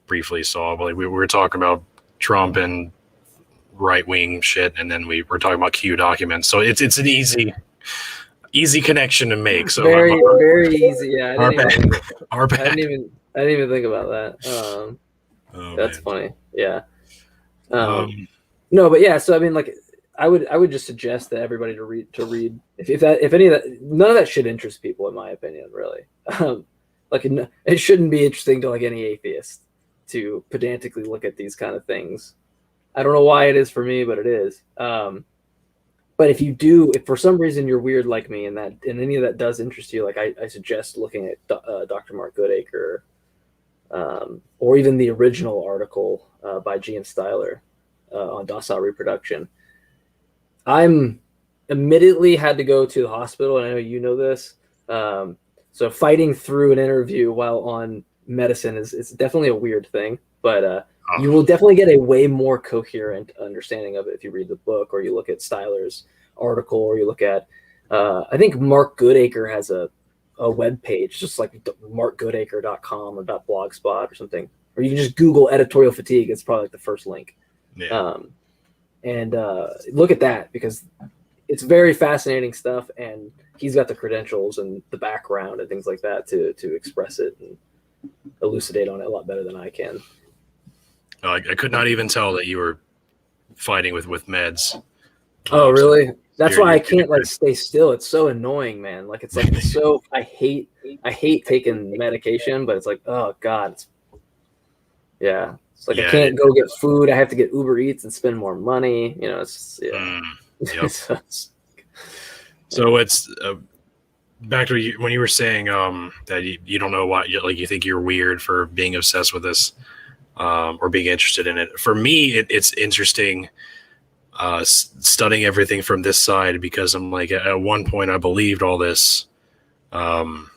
briefly saw, but like we were talking about Trump and right wing shit, and then we were talking about Q documents. So it's an easy connection to make. So very easy. Yeah, our bad. I didn't even think about that. That's funny. Yeah. No, but yeah. So I mean, like, I would just suggest that everybody to read if any of that, none of that should interest people, in my opinion, really. Like it shouldn't be interesting to like any atheist to pedantically look at these kind of things. I don't know why it is for me, but it is. But if for some reason you're weird like me and any of that does interest you, like I suggest looking at Dr. Mark Goodacre, or even the original article by G.M. Styler on docile reproduction. I'm admittedly had to go to the hospital, and I know you know this. So fighting through an interview while on medicine is definitely a weird thing, but you will definitely get a way more coherent understanding of it if you read the book, or you look at Styler's article, or you look at I think Mark Goodacre has a web page, just like markgoodacre.com or .blogspot or something, or you can just Google editorial fatigue. It's probably like the first link. Yeah. And look at that, because it's very fascinating stuff, and he's got the credentials and the background and things like that to express it and elucidate on it a lot better than I can. I could not even tell that you were fighting with meds. Oh, really? That's why I can't like stay still. It's so annoying, man. Like it's like so. I hate taking medication, but it's like, oh god, yeah. It's like I can't go get food. I have to get Uber Eats and spend more money. It's Yep. So it's back to when you were saying that you don't know why, like you think you're weird for being obsessed with this or being interested in it. For me, it's interesting studying everything from this side, because I'm like, at one point I believed all this, and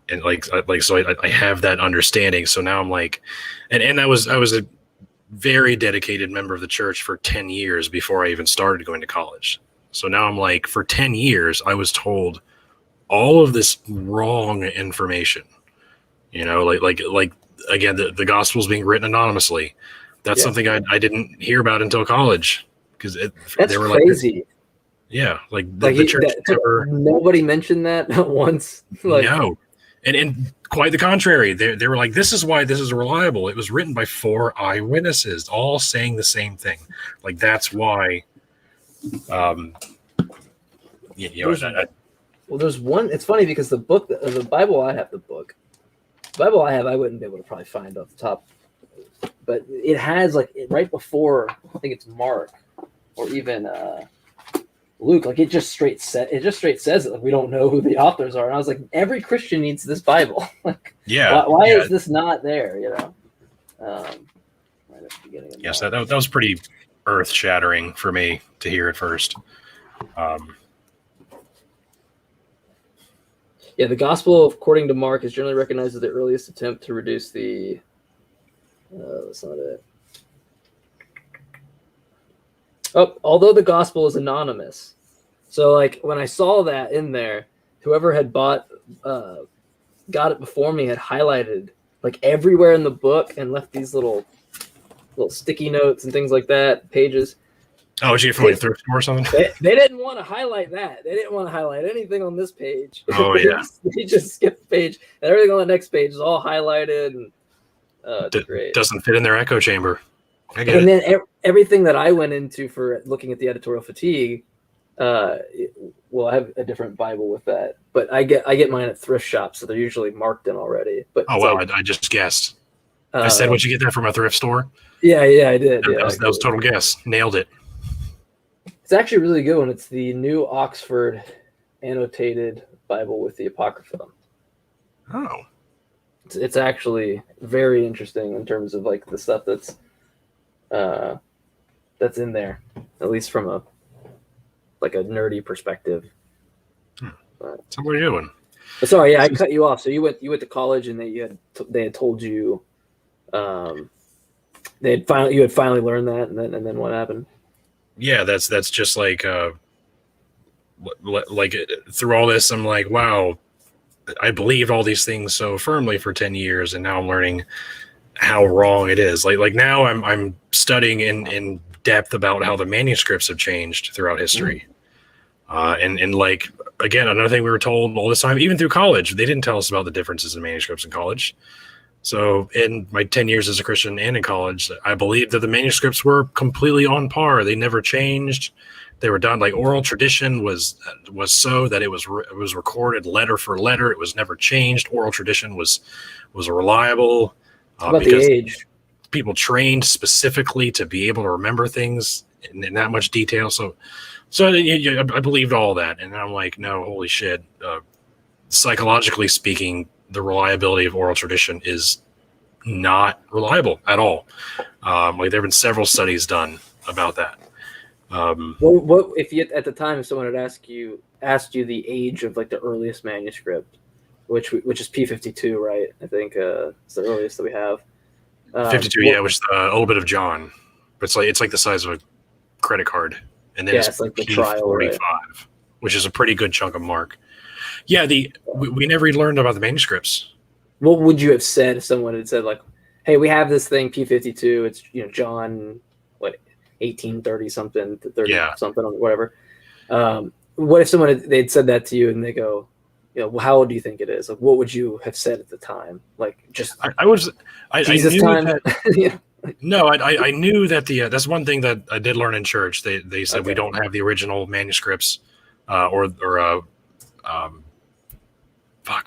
so I have that understanding. So now I'm like, and I was a very dedicated member of the church for 10 years before I even started going to college. So now I'm like, for 10 years I was told all of this wrong information, like again, the gospel's being written anonymously. That's something I didn't hear about until college, because That's crazy. Like the church never. Nobody mentioned that once. No, and quite the contrary. They were like, this is why this is reliable. It was written by 4 eyewitnesses, all saying the same thing. Like, that's why. Well, there's one. It's funny because the Bible I have, I wouldn't be able to probably find off the top, but it has right before, I think it's Mark or even Luke, it just straight says it. Like, we don't know who the authors are, and I was like, every Christian needs this Bible. Why is this not there? Right at the beginning of yes, that was pretty earth shattering for me to hear at first. The Gospel according to Mark is generally recognized as the earliest attempt to reduce the. That's not it. Oh, although the Gospel is anonymous, so when I saw that in there, whoever had got it before me had highlighted everywhere in the book and left these little sticky notes and things like that, pages. Oh, was you from a thrift store or something? They didn't want to highlight that. They didn't want to highlight anything on this page. Oh, yeah. They just skipped the page, and everything on the next page is all highlighted. And great. Doesn't fit in their echo chamber. I get and it. then everything that I went into for looking at the editorial fatigue, I have a different Bible with that, but I get mine at thrift shops, so they're usually marked in already. But oh wow, I just guessed. I said, "Would you get that from a thrift store?" Yeah, I did. That was total guess. Nailed it. It's actually really good one. It's the New Oxford Annotated Bible with the Apocrypha. Oh. It's actually very interesting in terms of the stuff that's in there, at least from a nerdy perspective. So what are you doing? But sorry, I cut you off. So you went to college, and they had told you you had finally learned that, and then what happened? Yeah, that's just through all this, I'm like, wow, I believed all these things so firmly for 10 years, and now I'm learning how wrong it is. Like now I'm studying in depth about how the manuscripts have changed throughout history. And again, another thing we were told all this time, even through college, they didn't tell us about the differences in manuscripts in college. So in my 10 years as a Christian and in college, I believed that the manuscripts were completely on par. They never changed. They were done oral tradition was so that it was recorded letter for letter. It was never changed. Oral tradition was reliable. About the age. People trained specifically to be able to remember things in that much detail. So I believed all that, and I'm like, no, holy shit. Psychologically speaking, the reliability of oral tradition is not reliable at all. There have been several studies done about that. What if you at the time if someone had asked you the age of the earliest manuscript, which is P52, right? I think it's the earliest that we have. 52, which is a little bit of John, but it's the size of a credit card, and then it's like the P45, trial, right? Which is a pretty good chunk of Mark. Yeah, we never learned about the manuscripts. What would you have said if someone had said hey, we have this thing P52, it's John 1830 something to 30 something or whatever. What if they'd said that to you and they go, how old do you think it is? What would you have said at the time? Jesus time. No, I knew that that's one thing that I did learn in church. They said we don't have the original manuscripts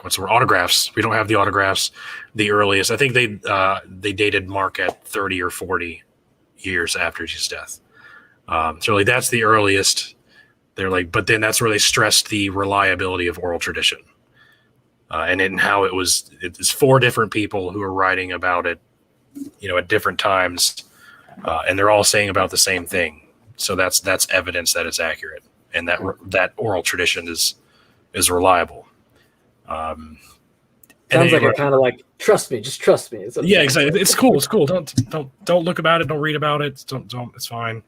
what's the word? Autographs. We don't have the autographs. The earliest, I think they dated Mark at 30 or 40 years after Jesus' death. So that's the earliest. They're but then that's where they stressed the reliability of oral tradition, and in how it's 4 different people who are writing about it, at different times, and they're all saying about the same thing. So that's evidence that it's accurate, and that oral tradition is reliable. Sounds like a kind of trust me, just trust me. Yeah, exactly. It's cool. It's cool. Don't look about it. Don't read about it. Don't. It's fine.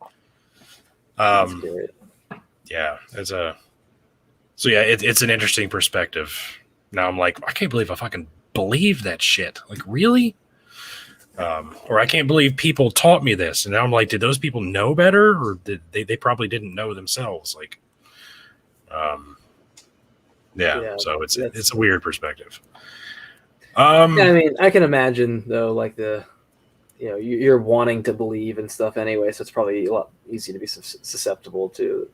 Yeah, it's an interesting perspective. Now I'm like, I can't believe I fucking believed that shit. Really? Or I can't believe people taught me this. And now I'm like, did those people know better, or did they probably didn't know themselves? Like, Yeah, so it's that's a weird perspective. yeah, I mean, I can imagine though, like you're wanting to believe and stuff anyway, so it's probably a lot easier to be susceptible to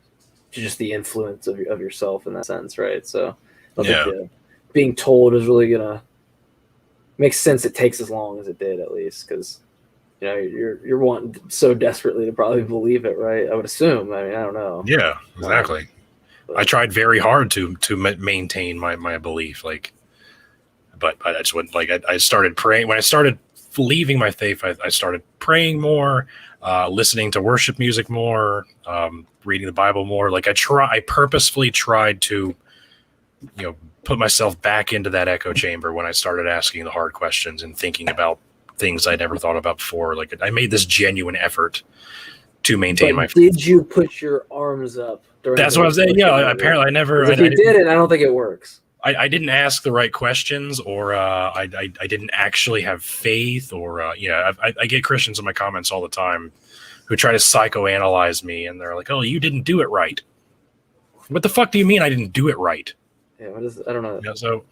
just the influence of yourself in that sense, right? So I don't think being told is really gonna makes sense. It takes as long as it did, at least, because you're wanting so desperately to probably believe it, right? I would assume. I mean, I don't know. Yeah, exactly. I tried very hard to maintain my belief, like, but I just wouldn't. Like, I started praying when I started leaving my faith. I started praying more, listening to worship music more, reading the Bible more. Like, I purposefully tried to, put myself back into that echo chamber when I started asking the hard questions and thinking about things I never thought about before. Like, I made this genuine effort to maintain my faith. Did you put your arms up during That's what I was saying. Yeah, apparently I never. If you did it, I don't think it works. I didn't ask the right questions, or I didn't actually have faith, or I get Christians in my comments all the time who try to psychoanalyze me, and they're like, "Oh, you didn't do it right." What the fuck do you mean I didn't do it right? Yeah, I don't know. So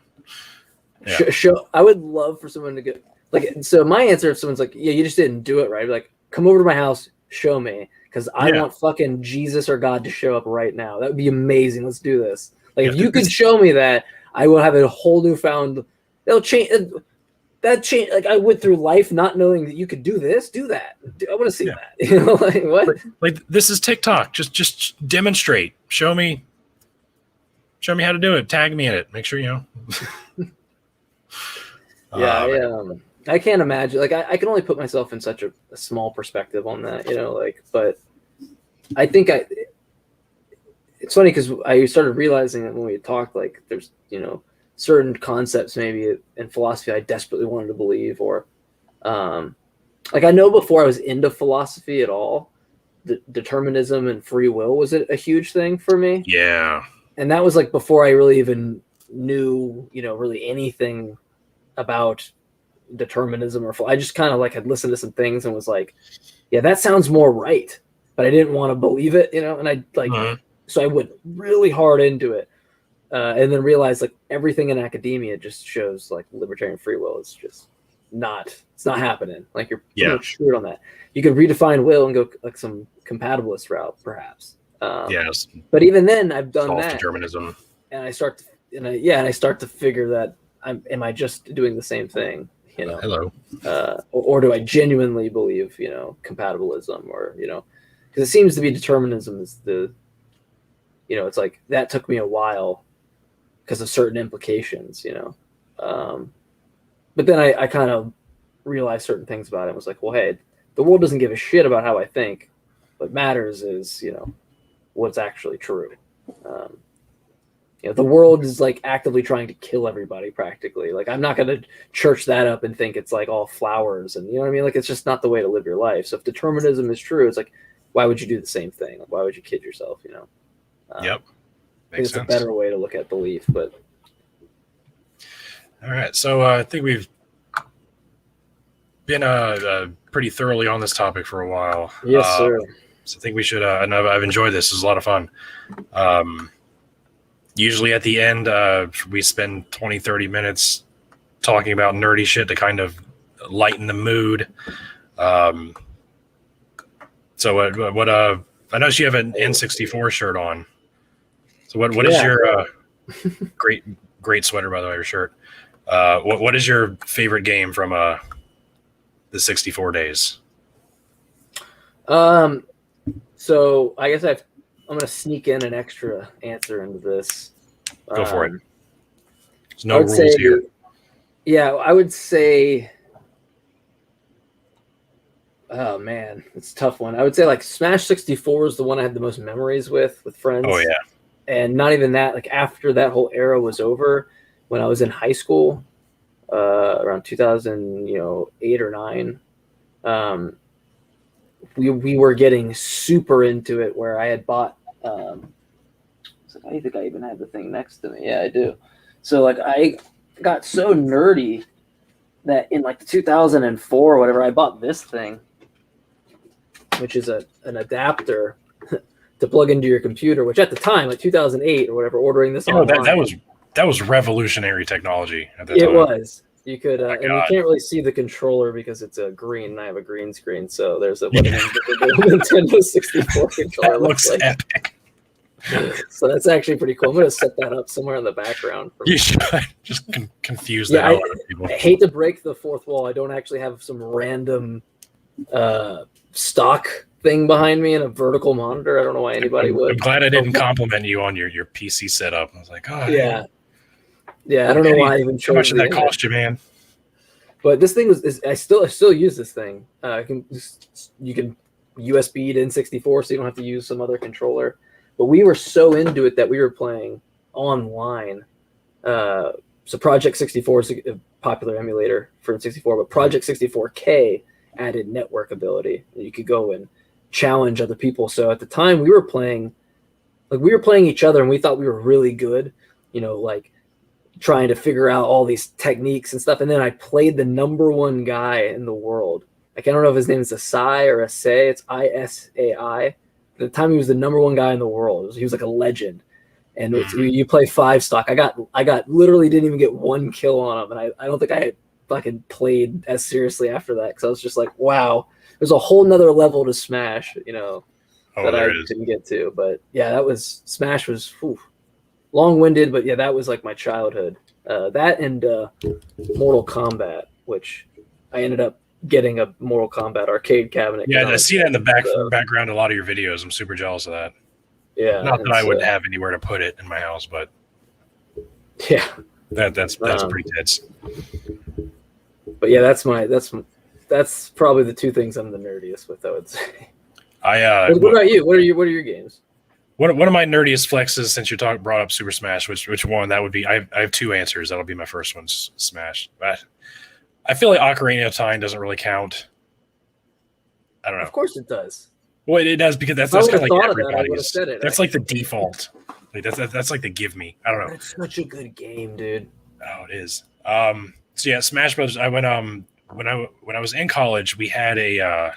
show. I would love for someone to get like. So my answer, if someone's like, "Yeah, you just didn't do it right," I'd be like, come over to my house, show me, because I want fucking Jesus or God to show up right now. That would be amazing. Let's do this. Like, if you could show me that, I will have a whole newfound. It'll change. That change. Like, I went through life not knowing that you could do this, do that. I want to see that. Like, what? Like, this is TikTok. Just demonstrate. Show me how to do it. Tag me in it. Make sure you know. I can't imagine. Like, I can only put myself in such a small perspective on that. But I think it's funny because I started realizing that when we talked, like, there's, certain concepts maybe in philosophy I desperately wanted to believe, or like, I know before I was into philosophy at all, determinism and free will was a huge thing for me. Yeah. And that was like before I really even knew, really anything about determinism, or I just kind of like had listened to some things and was like, yeah, that sounds more right, but I didn't want to believe it, and I like, so I went really hard into it, and then realized, like, everything in academia just shows like libertarian free will is just it's not happening. Like, you're pretty much screwed on that. You could redefine will and go like some compatibilist route, perhaps. Yes. But even then, I've done that. Determinism. And I start to figure that am I just doing the same thing? Hello. Or do I genuinely believe, compatibilism, or, because it seems to be determinism is the, it's like that took me a while because of certain implications, but then I kind of realized certain things about it and was like, well, hey, the world doesn't give a shit about how I think. What matters is, what's actually true. The world is like actively trying to kill everybody practically. Like, I'm not going to church that up and think it's like all flowers and, you know what I mean? Like, it's just not the way to live your life. So if determinism is true, it's like, why would you do the same thing? Like, why would you kid yourself? Yep. I think it's a better way to look at belief, but. All right. So I think we've been pretty thoroughly on this topic for a while. Yes, sir. So I think we should, and I've enjoyed this. This is a lot of fun. Usually at the end, we spend 20, 30 minutes talking about nerdy shit to kind of lighten the mood. So what I noticed you have an N64 shirt on. So what is your great sweater, by the way, your shirt. What is your favorite game from the 64 days? So I guess I'm going to sneak in an extra answer into this. Go for it. There's no rules here. Yeah, I would say, oh man, it's a tough one. I would say like Smash 64 is the one I had the most memories with friends. Oh yeah. And not even that, like after that whole era was over, when I was in high school, around 2008 or 9, we were getting super into it, where I had bought, I think I even had the thing next to me. Yeah, I do. So like I got so nerdy that in like 2004 or whatever, I bought this thing, which is an adapter to plug into your computer, which at the time, like 2008 or whatever, ordering this online. That was revolutionary technology at that time. It time. was. You could, and you can't really see the controller because it's a green, and I have a green screen, so there's a Nintendo 64 controller. That looks like epic. So that's actually pretty cool. I'm going to set that up somewhere in the background. You should just confuse that out of people. I hate to break the fourth wall. I don't actually have some random stock thing behind me and a vertical monitor. I don't know why anybody would. I'm glad I didn't compliment you on your PC setup. I was like, oh yeah. Yeah, I don't know why I even chose. How much did that cost you, man? But this thing I still use this thing. You can USB to N64, so you don't have to use some other controller. But we were so into it that we were playing online. So Project 64 is a popular emulator for N64, but Project 64K added network ability. You could go and challenge other people. So at the time we were playing each other, and we thought we were really good. Like trying to figure out all these techniques and stuff. And then I played the number one guy in the world. I don't know if his name is Asai or Asai. It's Isai. At the time, he was the number one guy in the world. He was like a legend. And you play 5-stock. I got literally didn't even get one kill on him. And I don't think I had fucking played as seriously after that. Cause I was just like, wow, there's a whole nother level to Smash, that I didn't get to. But yeah, Smash was long-winded, but yeah, that was like my childhood. That and Mortal Kombat, which I ended up getting a Mortal Kombat arcade cabinet. Yeah, I see that in the background. A lot of your videos. I'm super jealous of that. Yeah, not that I would have anywhere to put it in my house, but yeah, that's pretty tits. But yeah, that's probably the two things I'm the nerdiest with, I would say. What about you? What are your games? One of my nerdiest flexes, since you brought up Super Smash, which one that would be? I have two answers. That'll be my first one, Smash. But I feel like Ocarina of Time doesn't really count. I don't know. Of course it does. Well, it does because that's kind of like everybody's. That's like the default. Like that's like the give me. I don't know. It's such a good game, dude. Oh, it is. So yeah, Smash Brothers. I went when I was in college, we had a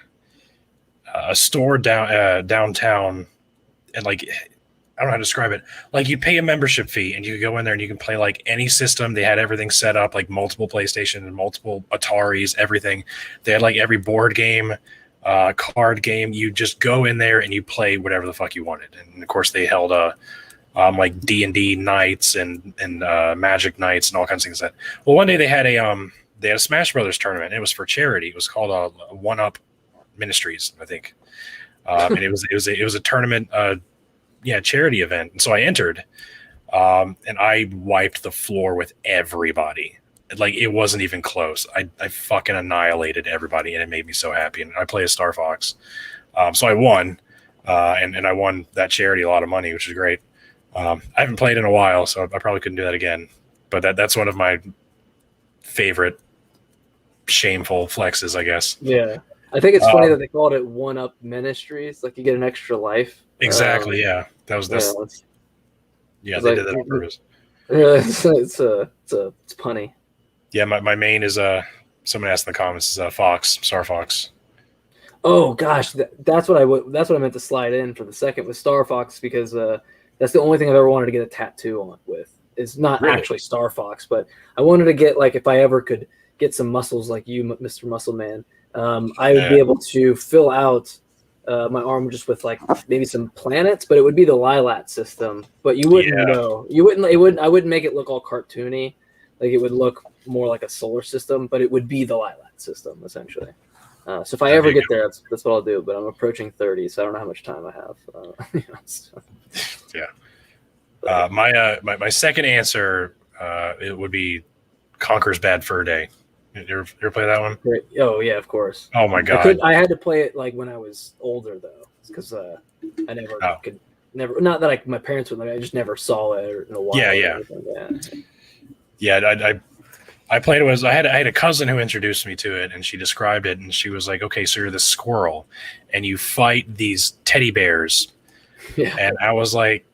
store downtown. And like, I don't know how to describe it. Like you pay a membership fee and you can go in there and you can play like any system. They had everything set up, like multiple PlayStation and multiple Ataris, everything. They had like every board game, card game. You just go in there and you play whatever the fuck you wanted. And of course they held like D&D nights and Magic nights and all kinds of things like that. Well, one day they had a Smash Brothers tournament. And it was for charity. It was called One Up Ministries, I think. And it was a tournament, charity event. And so I entered, and I wiped the floor with everybody. Like it wasn't even close. I fucking annihilated everybody, and it made me so happy. And I play as Star Fox, so I won, and I won that charity a lot of money, which is great. I haven't played in a while, so I probably couldn't do that again. But that's one of my favorite shameful flexes, I guess. Yeah. I think it's funny that they called it One Up Ministries, like you get an extra life. Exactly, yeah. That was this. Yeah, they did that on purpose. It's punny. Yeah, my main is someone asked in the comments is Fox, Star Fox. Oh gosh, that's what I meant to slide in for the second with Star Fox, because that's the only thing I've ever wanted to get a tattoo on with. It's not actually Star Fox, but I wanted to get, like, if I ever could get some muscles like you, Mr. Muscle Man. I would be able to fill out my arm just with like maybe some planets, but it would be the Lilat system. But you wouldn't know. I wouldn't make it look all cartoony. Like it would look more like a solar system, but it would be the Lilat system essentially. So if I ever get there, that's what I'll do. But I'm approaching 30, so I don't know how much time I have. My second answer it would be Conker's Bad Fur Day. You ever play that one? Oh yeah, of course. Oh my god! I had to play it like when I was older though, because I never could. Never, not that my parents would. I just never saw it in a while. Yeah. I played it. I had a cousin who introduced me to it, and she described it, and she was like, "Okay, so you're this squirrel, and you fight these teddy bears." Yeah. And I was like,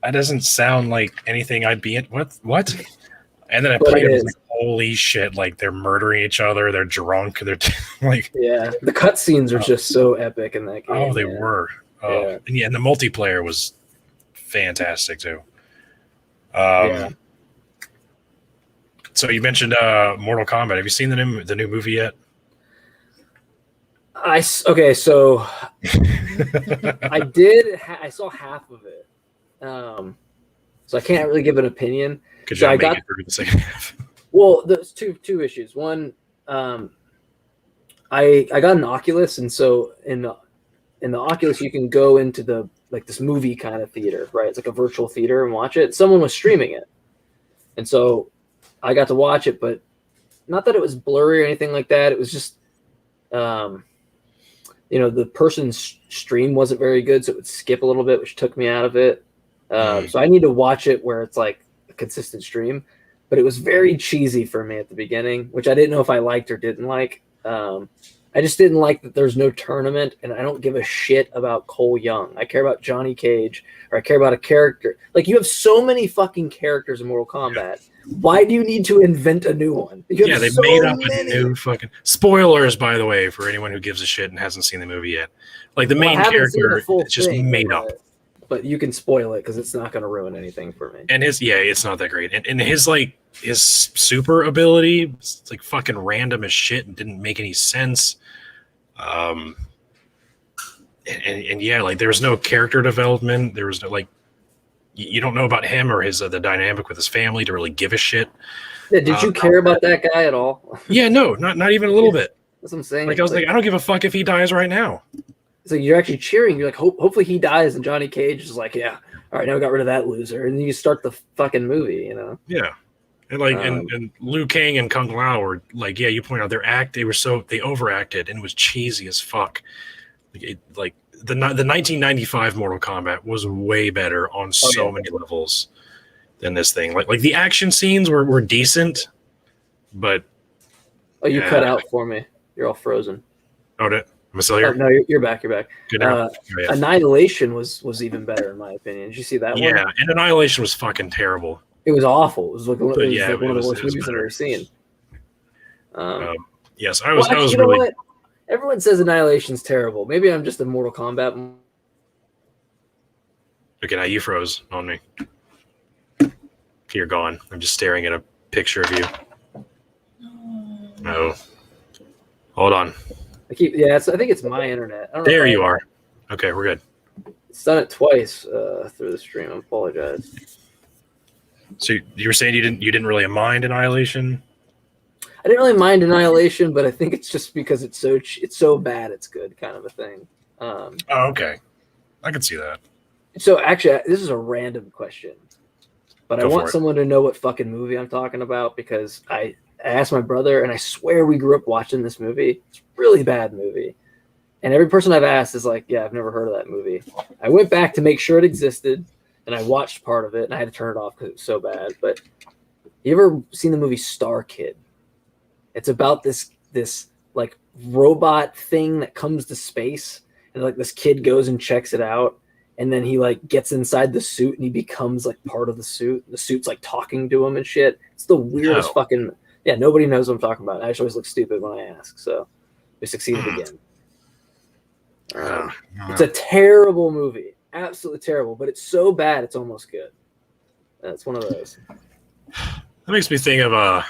"That doesn't sound like anything I'd be in." What? And then I But played it it, I was is. like, holy shit, like they're murdering each other, they're drunk, they're like, Yeah, the cutscenes are just so epic in that game. oh, they man. were. Yeah. And the multiplayer was fantastic too. Yeah. So you mentioned Mortal Kombat. Have you seen the new movie yet? Okay, so I did. I saw half of it, so I can't really give an opinion. Could So you I make got it through the second half? well. There's two issues. One, I got an Oculus, and so in the Oculus you can go into the like this movie kind of theater, right? It's like a virtual theater and watch it. Someone was streaming it, and so I got to watch it, but not that it was blurry or anything like that. It was just the person's stream wasn't very good, so it would skip a little bit, which took me out of it. So I need to watch it where it's like a consistent stream, but it was very cheesy for me at the beginning, which I didn't know if I liked or didn't like. I just didn't like that there's no tournament, and I don't give a shit about Cole Young. I care about Johnny Cage, or I care about a character. Like, you have so many fucking characters in Mortal Kombat. Why do you need to invent a new one? Yeah, they made up a new fucking spoilers, by the way, for anyone who gives a shit and hasn't seen the movie yet. Like, the main character is just made up. But you can spoil it because it's not going to ruin anything for me. And it's not that great. And his super ability, it's like fucking random as shit and didn't make any sense. And yeah, like there was no character development. There was no you don't know about him or his the dynamic with his family to really give a shit. Yeah, did you care about that guy at all? Yeah, no, not even a little bit. That's what I'm saying. Like I was like, I don't give a fuck if he dies right now. So you're actually cheering. You're like, hopefully he dies, and Johnny Cage is like, yeah, all right, now we got rid of that loser, and then you start the fucking movie, Yeah, and and Liu Kang and Kung Lao were like, yeah, you point out they overacted and it was cheesy as fuck. Like the 1995 Mortal Kombat was way better on so many levels than this thing. Like the action scenes were decent, but you cut out for me. You're all frozen. Oh, am I still here? Oh, no, you're back. You're back. Good now. Annihilation was even better in my opinion. Did you see that one? Yeah, and Annihilation was fucking terrible. It was awful. It was like one of the worst movies I've ever seen. Yes, I was really. What? Everyone says Annihilation's terrible. Maybe I'm just a Mortal Kombat. Okay, now you froze on me. You're gone. I'm just staring at a picture of you. No. Hold on. I think it's my internet. I don't know there you are. Okay, we're good. It's done it twice through the stream. I apologize. So you were saying you didn't really mind Annihilation? I didn't really mind Annihilation, but I think it's just because it's so bad it's good kind of a thing. Okay. I can see that. So actually, this is a random question, but I want someone to know what fucking movie I'm talking about because I asked my brother, and I swear we grew up watching this movie. It's a really bad movie. And every person I've asked is like, yeah, I've never heard of that movie. I went back to make sure it existed, and I watched part of it, and I had to turn it off because it was so bad. But you ever seen the movie Star Kid? It's about this like robot thing that comes to space, and like this kid goes and checks it out, and then he like gets inside the suit and he becomes like part of the suit. The suit's like talking to him and shit. It's the weirdest fucking nobody knows what I'm talking about. I just always look stupid when I ask, so we succeeded again. It's a terrible movie, absolutely terrible, but it's so bad it's almost good. That's one of those. That makes me think of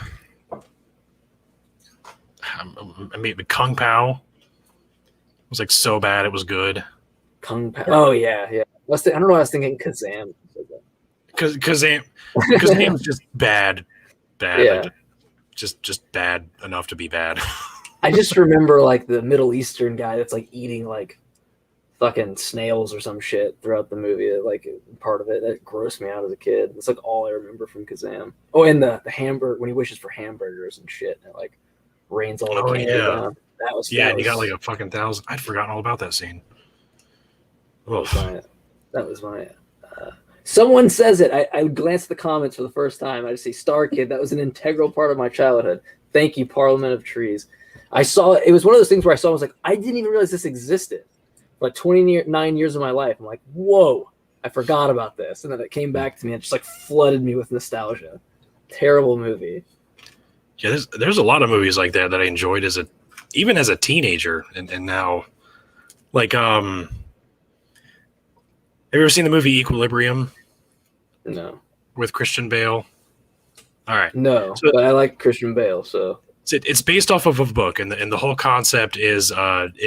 Kung Pao. It was like so bad it was good. Kung Pao. Oh yeah. I don't know. I was thinking Kazam. Kazam was just bad. Yeah. Like, just bad enough to be bad. I just remember like the Middle Eastern guy that's like eating like fucking snails or some shit throughout the movie. Like part of it that grossed me out as a kid. It's like all I remember from Kazam. Oh, and the hamburger when he wishes for hamburgers and shit. And it like rains all the candy down. That was and you got like a fucking 1,000. I'd forgotten all about that scene. That was my someone says it. I glanced at the comments for the first time. I just see Star Kid. That was an integral part of my childhood. Thank you, Parliament of Trees. I saw it. It was one of those things where I was like, I didn't even realize this existed. For like 29 years of my life. I'm like, whoa, I forgot about this. And then it came back to me and just like flooded me with nostalgia. Terrible movie. Yeah, there's a lot of movies like that I enjoyed even as a teenager, and now, like, have you ever seen the movie Equilibrium No. with Christian Bale? All right, No, so but I like Christian Bale, so. it's based off of a book, and the whole concept is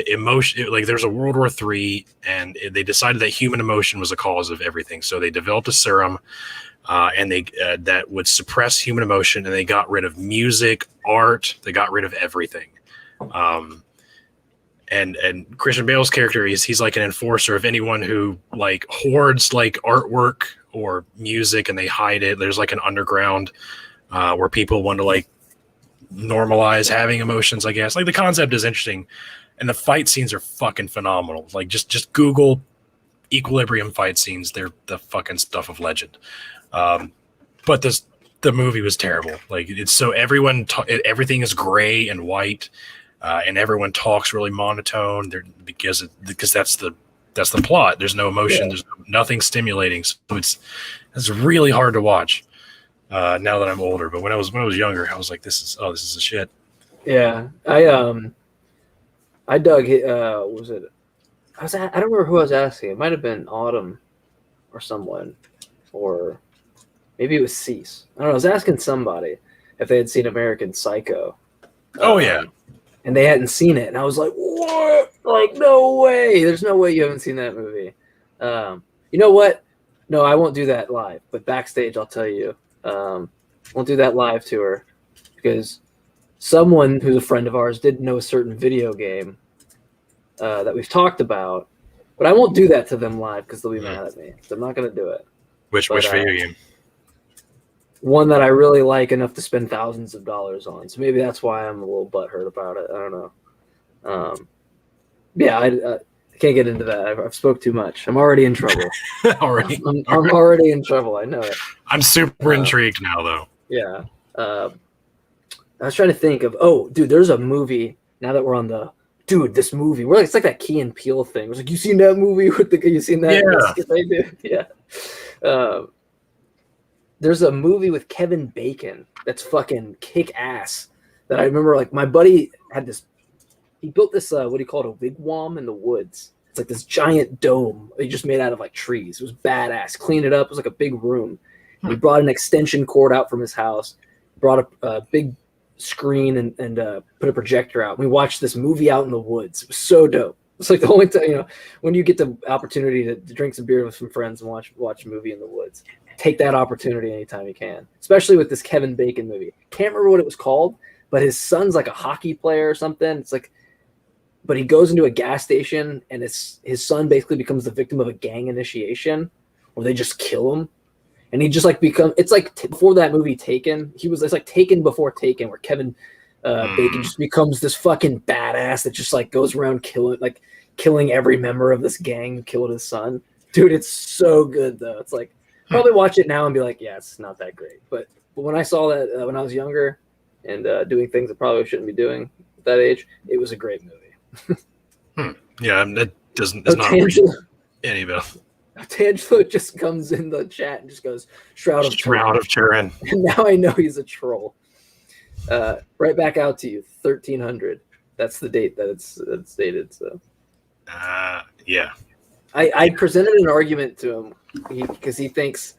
emotion. Like, there's a World War III, and they decided that human emotion was the cause of everything. So they developed a serum, and they that would suppress human emotion, and they got rid of music, art. They got rid of everything. And Christian Bale's character he's like an enforcer of anyone who like hoards like artwork or music, and they hide it. There's like an underground where people want to like normalize having emotions, I guess. Like, the concept is interesting, and the fight scenes are fucking phenomenal. Like, just Google Equilibrium fight scenes. They're the fucking stuff of legend. But the movie was terrible. Like, it's so everything is gray and white, and everyone talks really monotone because that's the plot. There's no emotion. Yeah. There's nothing stimulating. So it's really hard to watch. Now that I'm older, but when I was younger, I was like, this is a shit. Yeah, I dug. What was it? I don't remember who I was asking. It might have been Autumn, or someone, or maybe it was Cease. I don't know. I was asking somebody if they had seen American Psycho. Oh yeah, and they hadn't seen it, and I was like, what? Like, no way. There's no way you haven't seen that movie. You know what? No, I won't do that live. But backstage, I'll tell you. Won't do that live tour because someone who's a friend of ours didn't know a certain video game that we've talked about, but I won't do that to them live because they'll be mad at me. So I'm not going to do it. Which video game? One that I really like enough to spend thousands of dollars on. So maybe that's why I'm a little butthurt about it. I don't know. Yeah, I can't get into that. I've spoke too much. I'm already in trouble. I'm already in trouble. I know it. I'm super intrigued now, though. Yeah. I was trying to think of. Oh, dude, there's a movie. Now that we're on this movie. It's like that Key and Peele thing. It was like, you seen that movie with you seen that? Yeah. Yeah. There's a movie with Kevin Bacon that's fucking kick ass. That I remember. Like, my buddy had this. He built this, what do you call it, a wigwam in the woods. It's like this giant dome he just made out of like trees. It was badass. Cleaned it up. It was like a big room. He brought an extension cord out from his house, brought a big screen and put a projector out. We watched this movie out in the woods. It was so dope. It's like the only time, when you get the opportunity to drink some beer with some friends and watch a movie in the woods, take that opportunity anytime you can, especially with this Kevin Bacon movie. Can't remember what it was called, but his son's like a hockey player or something. It's like, but he goes into a gas station, and his son basically becomes the victim of a gang initiation where they just kill him. And he just like it's like before that movie Taken, it's like Taken before Taken, where Kevin Bacon just becomes this fucking badass that just like goes around killing every member of this gang who killed his son. Dude, it's so good though. It's like, probably watch it now and be like, yeah, it's not that great. But when I saw that when I was younger and doing things I probably shouldn't be doing at that age, it was a great movie. Yeah, that doesn't. It's not any of it. Tangelo just comes in the chat and just goes Shroud of Turin. And now I know he's a troll. Right back out to you, 1300. That's the date that it's dated. So, yeah. I presented an argument to him because he thinks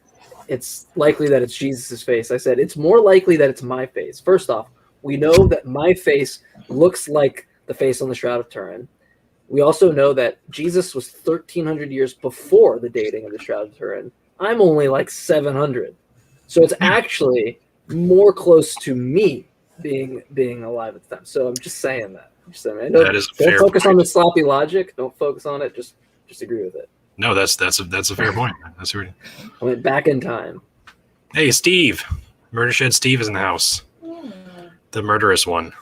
it's likely that it's Jesus's face. I said it's more likely that it's my face. First off, we know that my face looks like the face on the Shroud of Turin. We also know that Jesus was 1,300 years before the dating of the Shroud of Turin. I'm only like 700. So it's actually more close to me being alive at the time. So I'm just saying that. I know, that is don't focus on the sloppy logic. Don't focus on it. Just agree with it. No, that's a fair point. That's right. I went back in time. Hey, Steve. Murder Shed Steve is in the house. The murderous one.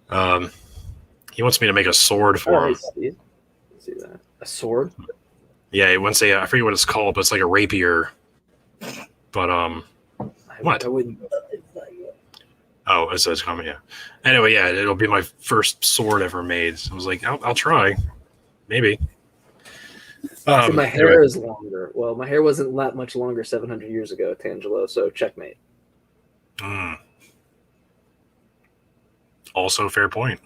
He wants me to make a sword for him. Steve. Let's see that. A sword? Yeah, he wants I forget what it's called, but it's like a rapier. But what? I wouldn't. Oh, it's coming. Yeah. Anyway, yeah, it'll be my first sword ever made. So I was like, I'll try, maybe. So my hair is longer. Well, my hair wasn't that much longer 700 years ago, Tangelo. So checkmate. Mm. Also, fair point.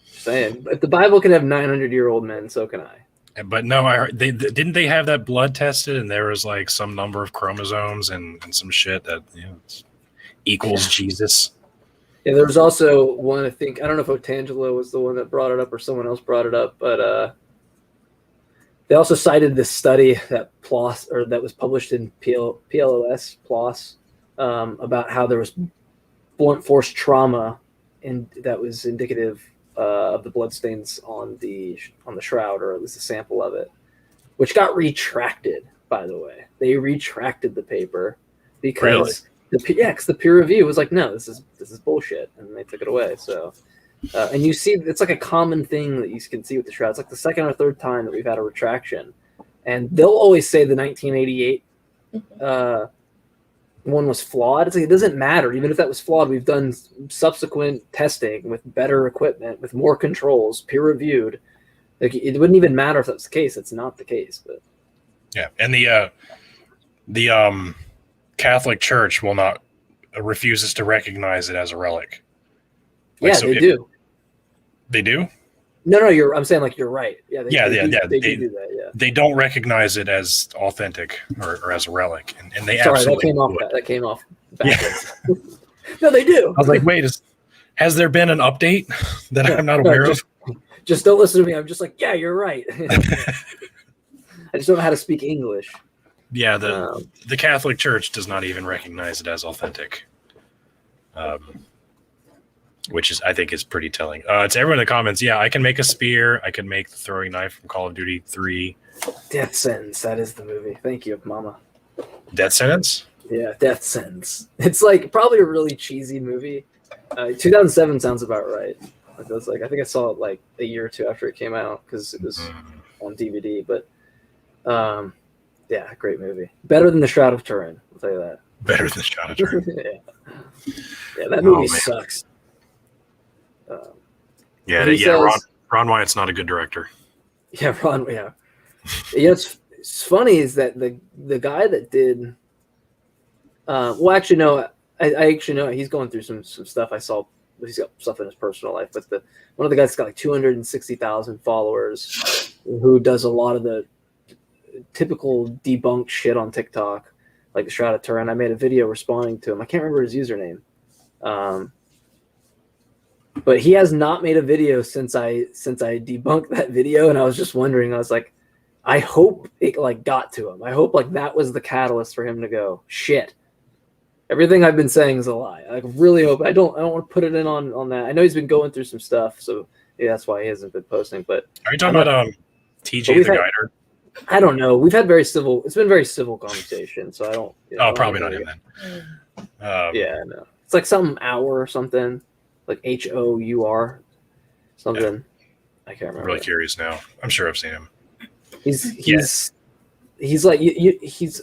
Saying, if the Bible can have 900-year-old men, so can I. But no, I heard didn't they have that blood tested, and there was like some number of chromosomes and some shit that equals Jesus. Yeah, there was also one, I don't know if Otangelo was the one that brought it up or someone else brought it up, but they also cited this study that was published in PLOS PLOS about how there was blunt force trauma that was indicative of the bloodstains on the shroud, or at least a sample of it, which got retracted. By the way, they retracted the paper because the peer review was like, no, this is bullshit, and they took it away. So, and you see, it's like a common thing that you can see with the shroud. It's like the second or third time that we've had a retraction, and they'll always say the 1988 one was flawed. It's like, it doesn't matter. Even if that was flawed, we've done subsequent testing with better equipment, with more controls, peer reviewed. Like, it wouldn't even matter if that's the case. It's not the case. But yeah, and the Catholic Church refuses to recognize it as a relic. Like, yeah, so they do. They do? No, I'm saying, like, you're right. Yeah, they do that. Yeah, they don't recognize it as authentic or as a relic, and they absolutely. That came off. Backwards. Yeah. No, they do. I was like, wait, has there been an update that I'm not aware of? Just don't listen to me. I'm just like, yeah, you're right. I just don't know how to speak English. Yeah, the Catholic Church does not even recognize it as authentic. Which I think is pretty telling. To everyone in the comments, yeah, I can make a spear. I can make the throwing knife from Call of Duty 3. Death Sentence. That is the movie. Thank you, Mama. Death Sentence? Yeah, Death Sentence. It's like probably a really cheesy movie. 2007 sounds about right. I think I saw it like a year or two after it came out because it was on DVD. But yeah, great movie. Better than The Shroud of Turin. I'll tell you that. Better than The Shroud of Turin. Yeah, that movie sucks. Ron Wyatt's not a good director. Yeah, Ron. Yeah, it's funny is that the guy that did. Well, actually, no. I actually know he's going through some stuff. I saw he's got stuff in his personal life, but one of the guys got like 260,000 followers, who does a lot of the typical debunked shit on TikTok, like the Shroud of Turin. I made a video responding to him. I can't remember his username. But he has not made a video since I debunked that video, and I was just wondering. I was like, I hope it like got to him. I hope like that was the catalyst for him to go, shit. Everything I've been saying is a lie. I really hope. I don't want to put it in on that. I know he's been going through some stuff, so yeah, that's why he hasn't been posting. But are you talking about TJ the Guider? I don't know. We've had very civil. It's been very civil conversation, so I don't. Probably not him then. Yeah, no. It's like some hour or something. Like HOUR, something. Yeah. I can't remember. I'm really curious now. I'm sure I've seen him. He's like he's.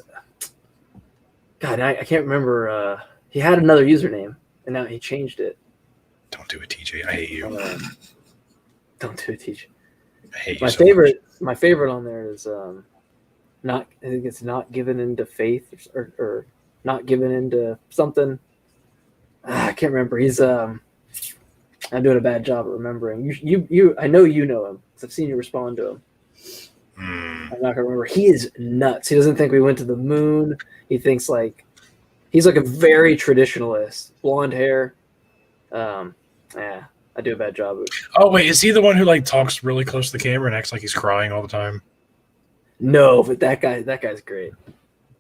God, I can't remember. He had another username, and now he changed it. Don't do it, TJ. I hate you. Don't do it, TJ. I hate you. My favorite on there is not. I think it's not given into faith or not given into something. I can't remember. He's I'm doing a bad job at remembering. You I know you know him because I've seen you respond to him. I'm not gonna remember. He is nuts. He doesn't think we went to the moon. He thinks like he's like a very traditionalist, blonde hair. Yeah, I do a bad job. Oh wait, is he the one who like talks really close to the camera and acts like he's crying all the time? No, but that guy's great.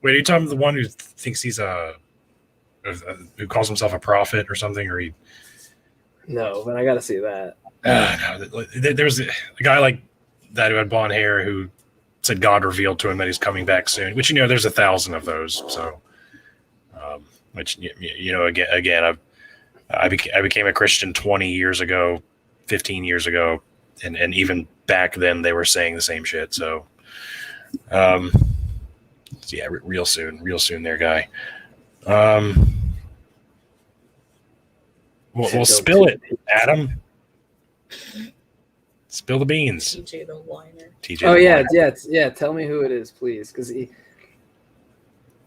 Wait, are you talking about the one who thinks he's who calls himself a prophet or something, or he? No, but I got to see that. No, there was a guy like that who had blonde hair who said God revealed to him that he's coming back soon. Which there's 1,000 of those. So, which again, I became a Christian 20 years ago, 15 years ago, and even back then they were saying the same shit. So, yeah, real soon, there, guy. We'll spill it, Adam. Spill the beans. TJ the whiner. TJ. Oh yeah. Tell me who it is, please, because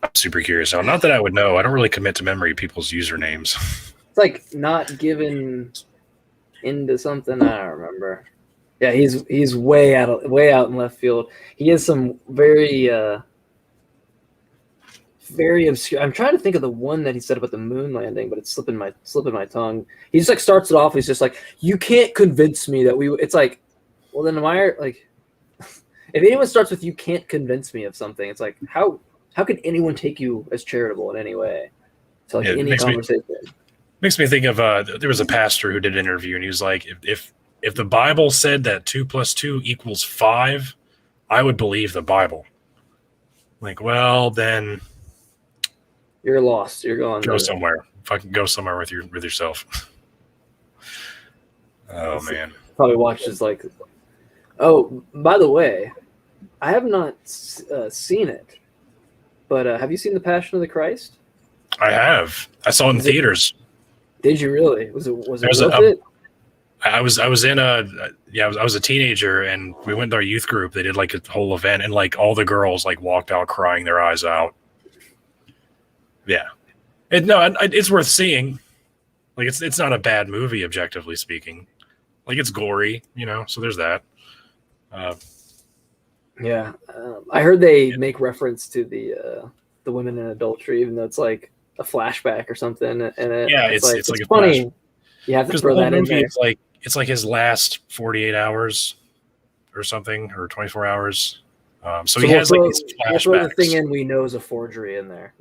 I'm super curious now. Not that I would know. I don't really commit to memory people's usernames. It's like not given into something. I don't remember. Yeah, he's way out in left field. He has some very very obscure. I'm trying to think of the one that he said about the moon landing, but it's slipping my tongue. He just like starts it off. He's just like, "You can't convince me that we." It's like, well, then why like, if anyone starts with "you can't convince me" of something, it's like how can anyone take you as charitable in any way? To like any conversation. Makes me think of there was a pastor who did an interview, and he was like, if the Bible said that 2 + 2 = 5, I would believe the Bible. Like, well, then you're lost. You're going. Go somewhere. Fucking go somewhere with yourself. Oh man. Probably watches like. Oh, by the way, I have not seen it, but have you seen The Passion of the Christ? I have. I saw it in theaters. Did you really? Was it worth it? I was a teenager, and we went to our youth group. They did like a whole event, and like all the girls like walked out crying their eyes out. Yeah, it's worth seeing. Like it's not a bad movie, objectively speaking. Like it's gory, so there's that. Yeah, I heard they make reference to the women in adultery, even though it's like a flashback or something. And it's like funny. Flash. You have to throw that in there. It's like his last 48 hours or something, or 24 hours. So he has like these flashbacks. We'll throw the thing in we know is a forgery in there.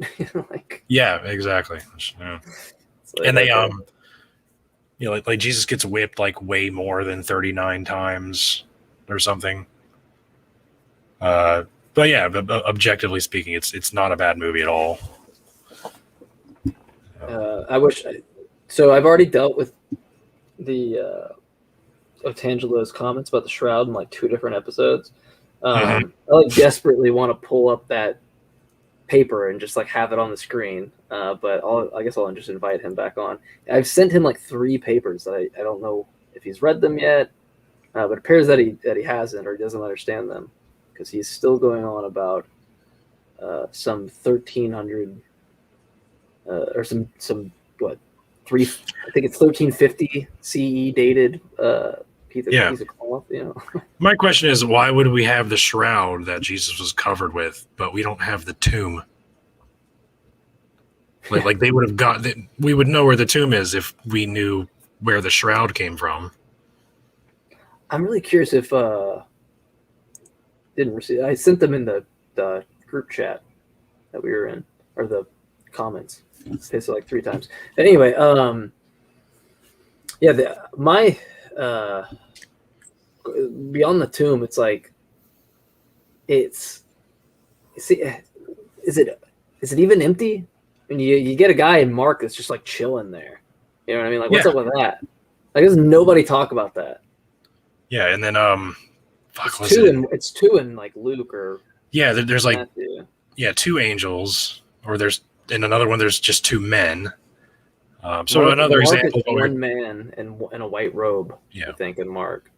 Yeah, exactly. Yeah. And they like Jesus gets whipped like way more than 39 times or something. But yeah, objectively speaking, it's not a bad movie at all. So I've already dealt with the Otangelo's comments about the shroud in like 2 different episodes. I like desperately want to pull up that paper and just like have it on the screen. But I guess I'll just invite him back on. I've sent him like 3 papers that I don't know if he's read them yet, but it appears that he hasn't, or he doesn't understand them, because he's still going on about some 1300 or some what 3 I think it's 1350 CE dated piece of cloth. My question is, why would we have the shroud that Jesus was covered with, but we don't have the tomb? Like they would have we would know where the tomb is if we knew where the shroud came from. I'm really curious if didn't receive. I sent them in the group chat that we were in, or the comments. Pasted like 3 times. Anyway, my beyond the tomb, it's like is it even empty? I mean, you get a guy in Mark that's just like chilling there. You know what I mean? Like, what's up with that? Like, does nobody talk about that? Yeah, and then it's 2 in like Luke, or there's like Matthew. 2 angels, or there's in another one there's just 2 men. So another example, one man in a white robe. I think in Mark.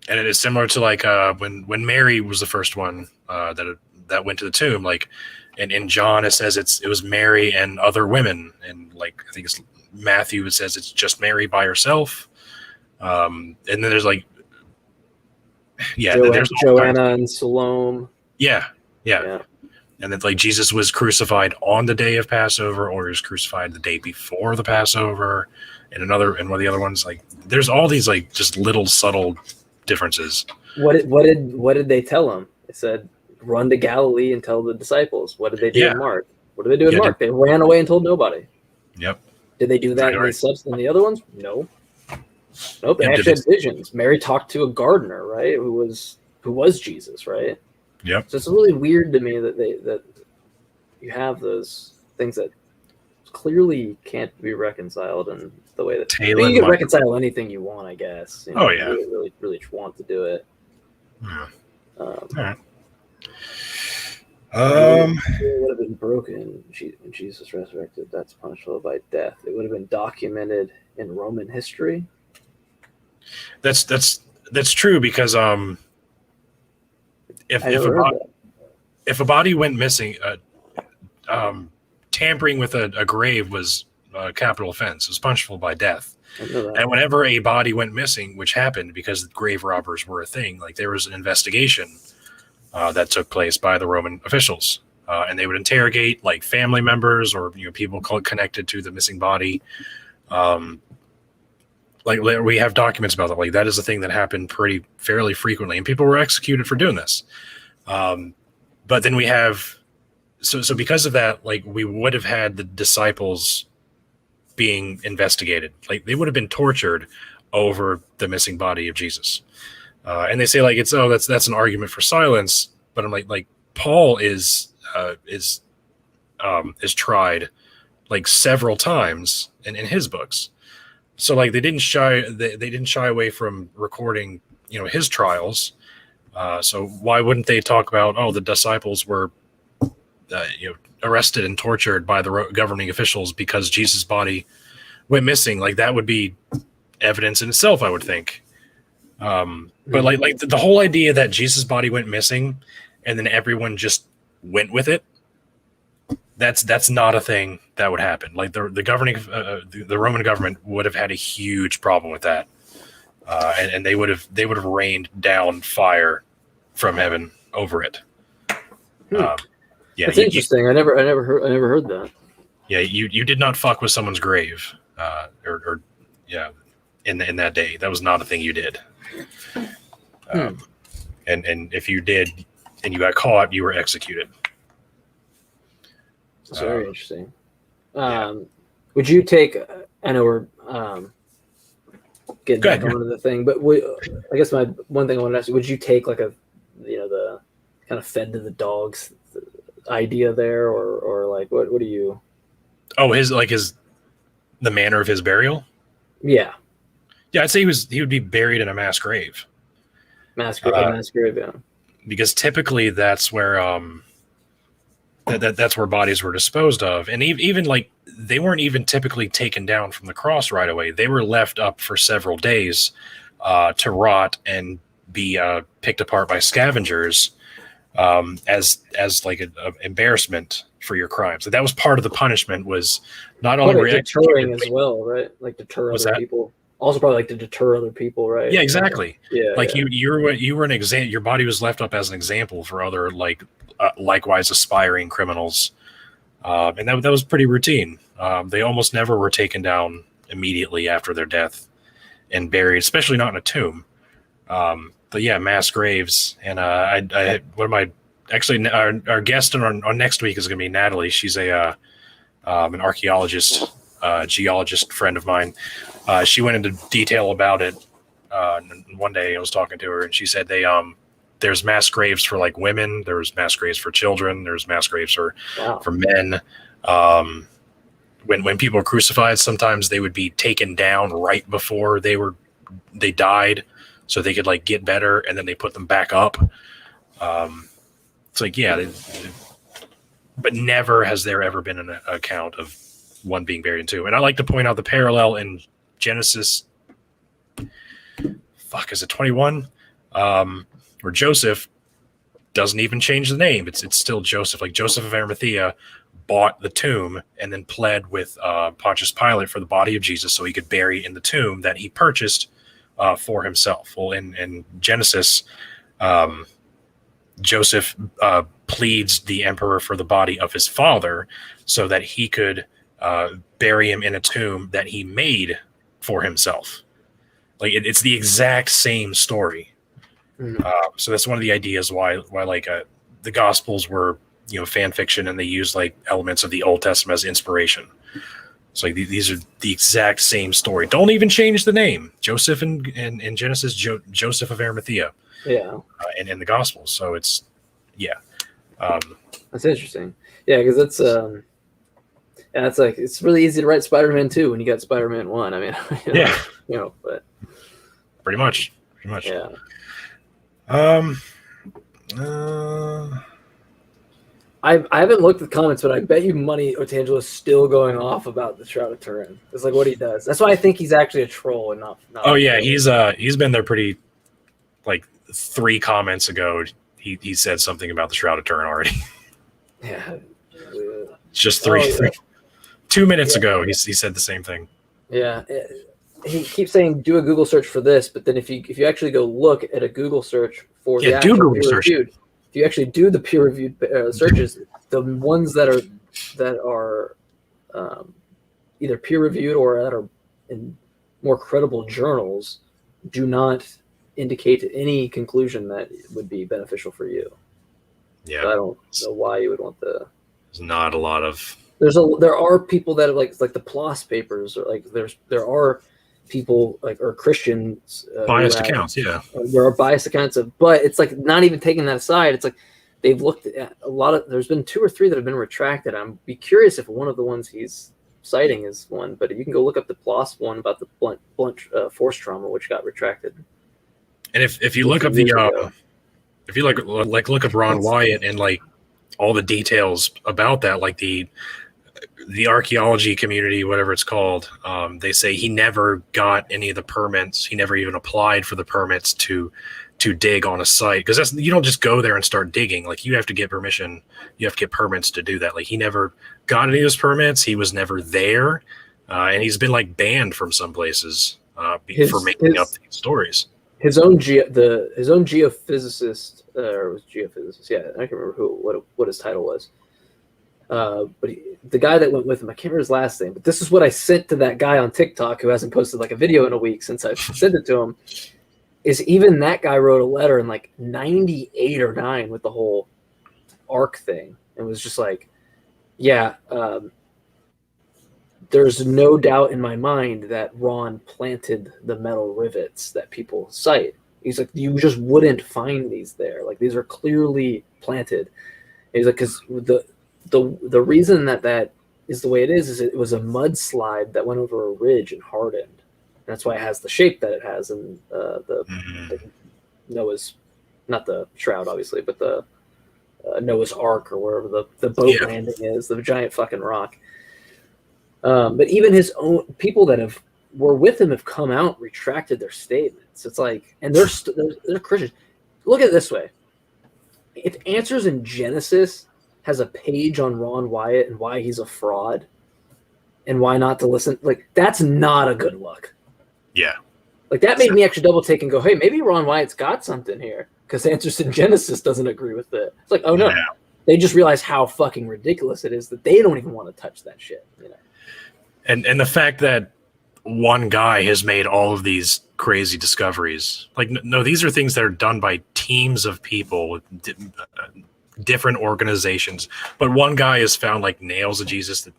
And it is similar to like when Mary was the first one that went to the tomb. Like, and in John it says it was Mary and other women, and like I think it's Matthew, it says it's just Mary by herself. And then there's like there's Joanna and Salome. Yeah. And then like Jesus was crucified on the day of Passover, or he was crucified the day before the Passover, and one of the other ones. Like there's all these like just little subtle differences. What did they tell him? They said, run to Galilee and tell the disciples. What did they do in Mark? What did they do in Mark? They ran away and told nobody. Yep. Did they do that in the other ones? No. Nope. They actually had visions. Mary talked to a gardener, right? Who was Jesus, right? Yep. So it's really weird to me that you have those things that clearly can't be reconciled in the way that you can reconcile anything you want, I guess. You really want to do it. Yeah. All right. It would have been broken when Jesus resurrected. That's punishable by death. It would have been documented in Roman history. That's true, because if a body went missing, tampering with a grave was a capital offense. It was punishable by death. I know that. And whenever a body went missing, which happened because grave robbers were a thing, like there was an investigation that took place by the Roman officials, and they would interrogate like family members or people connected to the missing body. Like we have documents about that. Like that is a thing that happened fairly frequently, and people were executed for doing this. But then we have so because of that, like we would have had the disciples being investigated. Like they would have been tortured over the missing body of Jesus. And they say like that's an argument for silence. But I'm like Paul is tried like several times in his books. So like they didn't shy away from recording his trials. So why wouldn't they talk about the disciples were arrested and tortured by the governing officials because Jesus' body went missing? Like that would be evidence in itself, I would think. But like the whole idea that Jesus' body went missing and then everyone just went with it, that's not a thing that would happen. Like the governing the Roman government would have had a huge problem with that, and they would have rained down fire from heaven over it. Yeah, that's interesting. I never heard that. Yeah, you did not fuck with someone's grave, or in that day. That was not a thing you did. And if you did and you got caught, you were executed. That's very interesting. Would you take? I know we're getting back onto the thing, but I guess my one thing I wanted to ask you: would you take like the kind of fed to the dogs idea there, or like what do you? Oh, the manner of his burial. Yeah, I'd say he would be buried in a mass grave. Mass grave, yeah. Because typically that's where that's where bodies were disposed of, and even like they weren't even typically taken down from the cross right away. They were left up for several days to rot and be picked apart by scavengers as like an embarrassment for your crimes. So that was part of the punishment, was not only like deterring as well, right? Like deter other people. Also, probably like to deter other people, right? Yeah, exactly. Yeah, like you were an example. Your body was left up as an example for other likewise aspiring criminals, and that was pretty routine. They almost never were taken down immediately after their death and buried, especially not in a tomb. But yeah, mass graves. And our guest on next week is going to be Natalie. She's an archaeologist, geologist friend of mine. She went into detail about it. One day I was talking to her, and she said there's mass graves for like women, there's mass graves for children, there's mass graves for men. When people were crucified, sometimes they would be taken down right before they died, so they could like get better, and then they put them back up. It's like but never has there ever been an account of one being buried in two. And I like to point out the parallel in Genesis. Is it 21? Where Joseph doesn't even change the name. It's still Joseph. Like Joseph of Arimathea bought the tomb and then pled with Pontius Pilate for the body of Jesus so he could bury in the tomb that he purchased for himself. Well, in Genesis, Joseph pleads the emperor for the body of his father so that he could bury him in a tomb that he made for himself. Like it's the exact same story. So that's one of the ideas why like the Gospels were fan fiction, and they used like elements of the Old Testament as inspiration. It's like these are the exact same story. Don't even change the name. Joseph in Genesis, Joseph of Arimathea. Yeah. In the Gospels. So it's that's interesting. Yeah, because that's it's like it's really easy to write Spider-Man 2 when you got Spider-Man 1. I mean, but pretty much. Yeah. I haven't looked at the comments, but I bet you money Otangelo's still going off about the Shroud of Turin. It's like what he does. That's why I think he's actually a troll and not. Oh yeah, he's been there pretty. Like 3 comments ago, he said something about the Shroud of Turin already. Yeah. Just Oh, 2 minutes ago, he said the same thing. Yeah, he keeps saying do a Google search for this, but then if you actually go look at a Google search for the actual peer reviewed, if you actually do the peer reviewed searches, the ones that are either peer reviewed or that are in more credible journals do not indicate any conclusion that would be beneficial for you. Yeah, so I don't know why you would want the. There's not a lot of. There are people that have like the PLOS papers, or like there are people like or Christians biased accounts. Yeah, there are biased accounts but it's like not even taking that aside. It's like they've looked at a lot of. There's been 2 or 3 that have been retracted. I'm be curious if one of the ones he's citing is one, but you can go look up the PLOS one about the blunt force trauma, which got retracted. And if you look up if you look up Ron Wyatt and like all the details about that, like the archaeology community, whatever it's called, they say he never got any of the permits. He never even applied for the permits to dig on a site, because you don't just go there and start digging. Like you have to get permission, you have to get permits to do that. Like he never got any of those permits. He was never there, and he's been like banned from some places for making up these stories. His own geophysicist, or was geophysicist? Yeah, I can't remember what his title was. But the guy that went with him, I can't remember his last name. But this is what I sent to that guy on TikTok who hasn't posted like a video in a week since I sent it to him. Is even that guy wrote a letter in like 98 or 9 with the whole arc thing, and was just like, yeah. There's no doubt in my mind that Ron planted the metal rivets that people cite. He's like, you just wouldn't find these there. Like these are clearly planted. He's like, because the reason that is the way it is it was a mudslide that went over a ridge and hardened. And that's why it has the shape that it has. And the Noah's, not the shroud obviously, but the Noah's Ark, or wherever the boat landing is, the giant fucking rock. But even his own people that were with him have come out, retracted their statements. It's like, and they're Christians. Look at it this way: if Answers in Genesis has a page on Ron Wyatt and why he's a fraud, and why not to listen, like that's not a good look. Yeah, like that made me actually double take and go, hey, maybe Ron Wyatt's got something here, because Answers in Genesis doesn't agree with it. It's like, oh no, they just realize how fucking ridiculous it is that they don't even want to touch that shit. You know. And the fact that one guy has made all of these crazy discoveries, like no, these are things that are done by teams of people with different organizations. But one guy has found like nails of Jesus,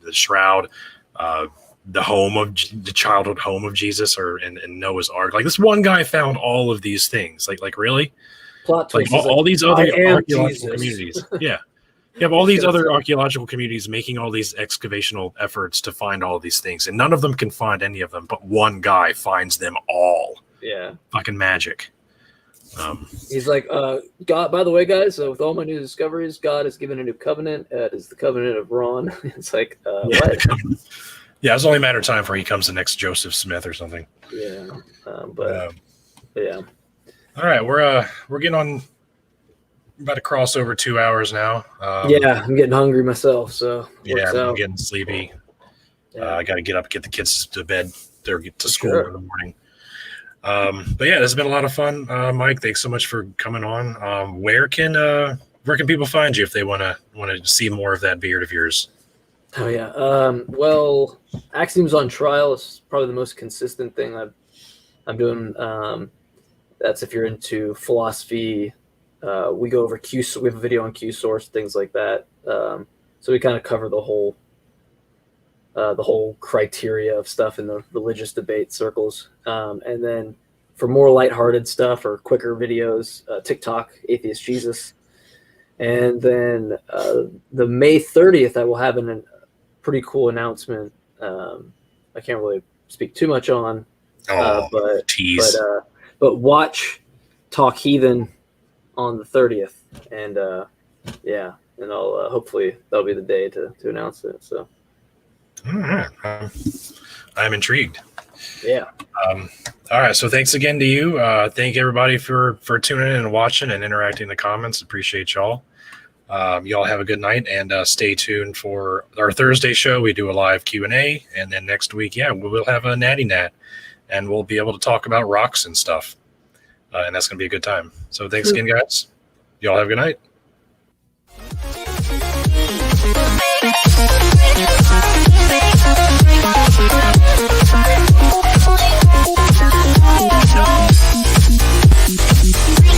the shroud, the childhood home of Jesus, or in Noah's Ark. Like this one guy found all of these things. Like really, plot like all these other archaeological communities. Yeah. You have all these other archaeological communities making all these excavational efforts to find all of these things, and none of them can find any of them, but one guy finds them all. Yeah. Fucking magic. He's like, God, by the way, guys, with all my new discoveries, God has given a new covenant. It is the covenant of Ron. It's like, what? Yeah, it's only a matter of time before he comes the next Joseph Smith or something. Yeah. But yeah. All right, we're getting on. About to cross over 2 hours now. Yeah, I'm getting hungry myself, so yeah, I'm getting sleepy. Yeah. I got to get up, get the kids to bed, or get to school in the morning. But yeah, this has been a lot of fun, Mike. Thanks so much for coming on. Where can people find you if they want to see more of that beard of yours? Oh yeah. Well, Axioms on Trial is probably the most consistent thing I'm doing. That's if you're into philosophy. We go over Q. We have a video on Q source, things like that. So we kind of cover the whole criteria of stuff in the religious debate circles. And then for more lighthearted stuff or quicker videos, TikTok, Atheist Jesus. And then the May 30th, I will have a pretty cool announcement. I can't really speak too much on, but watch Talk Heathen on the 30th, and and I'll hopefully that'll be the day to announce it. So, all right, I'm intrigued. Yeah. All right. So thanks again to you. Thank everybody for tuning in and watching and interacting in the comments. Appreciate y'all. Y'all have a good night, and stay tuned for our Thursday show. We do a live Q&A, and then next week, we'll have a Natty Nat, and we'll be able to talk about rocks and stuff, and that's going to be a good time. So thanks again, guys. Y'all have a good night.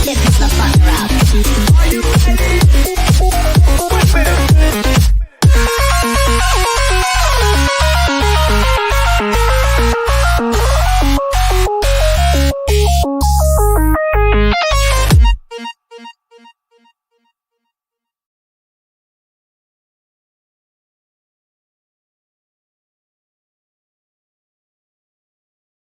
Get the fuck out.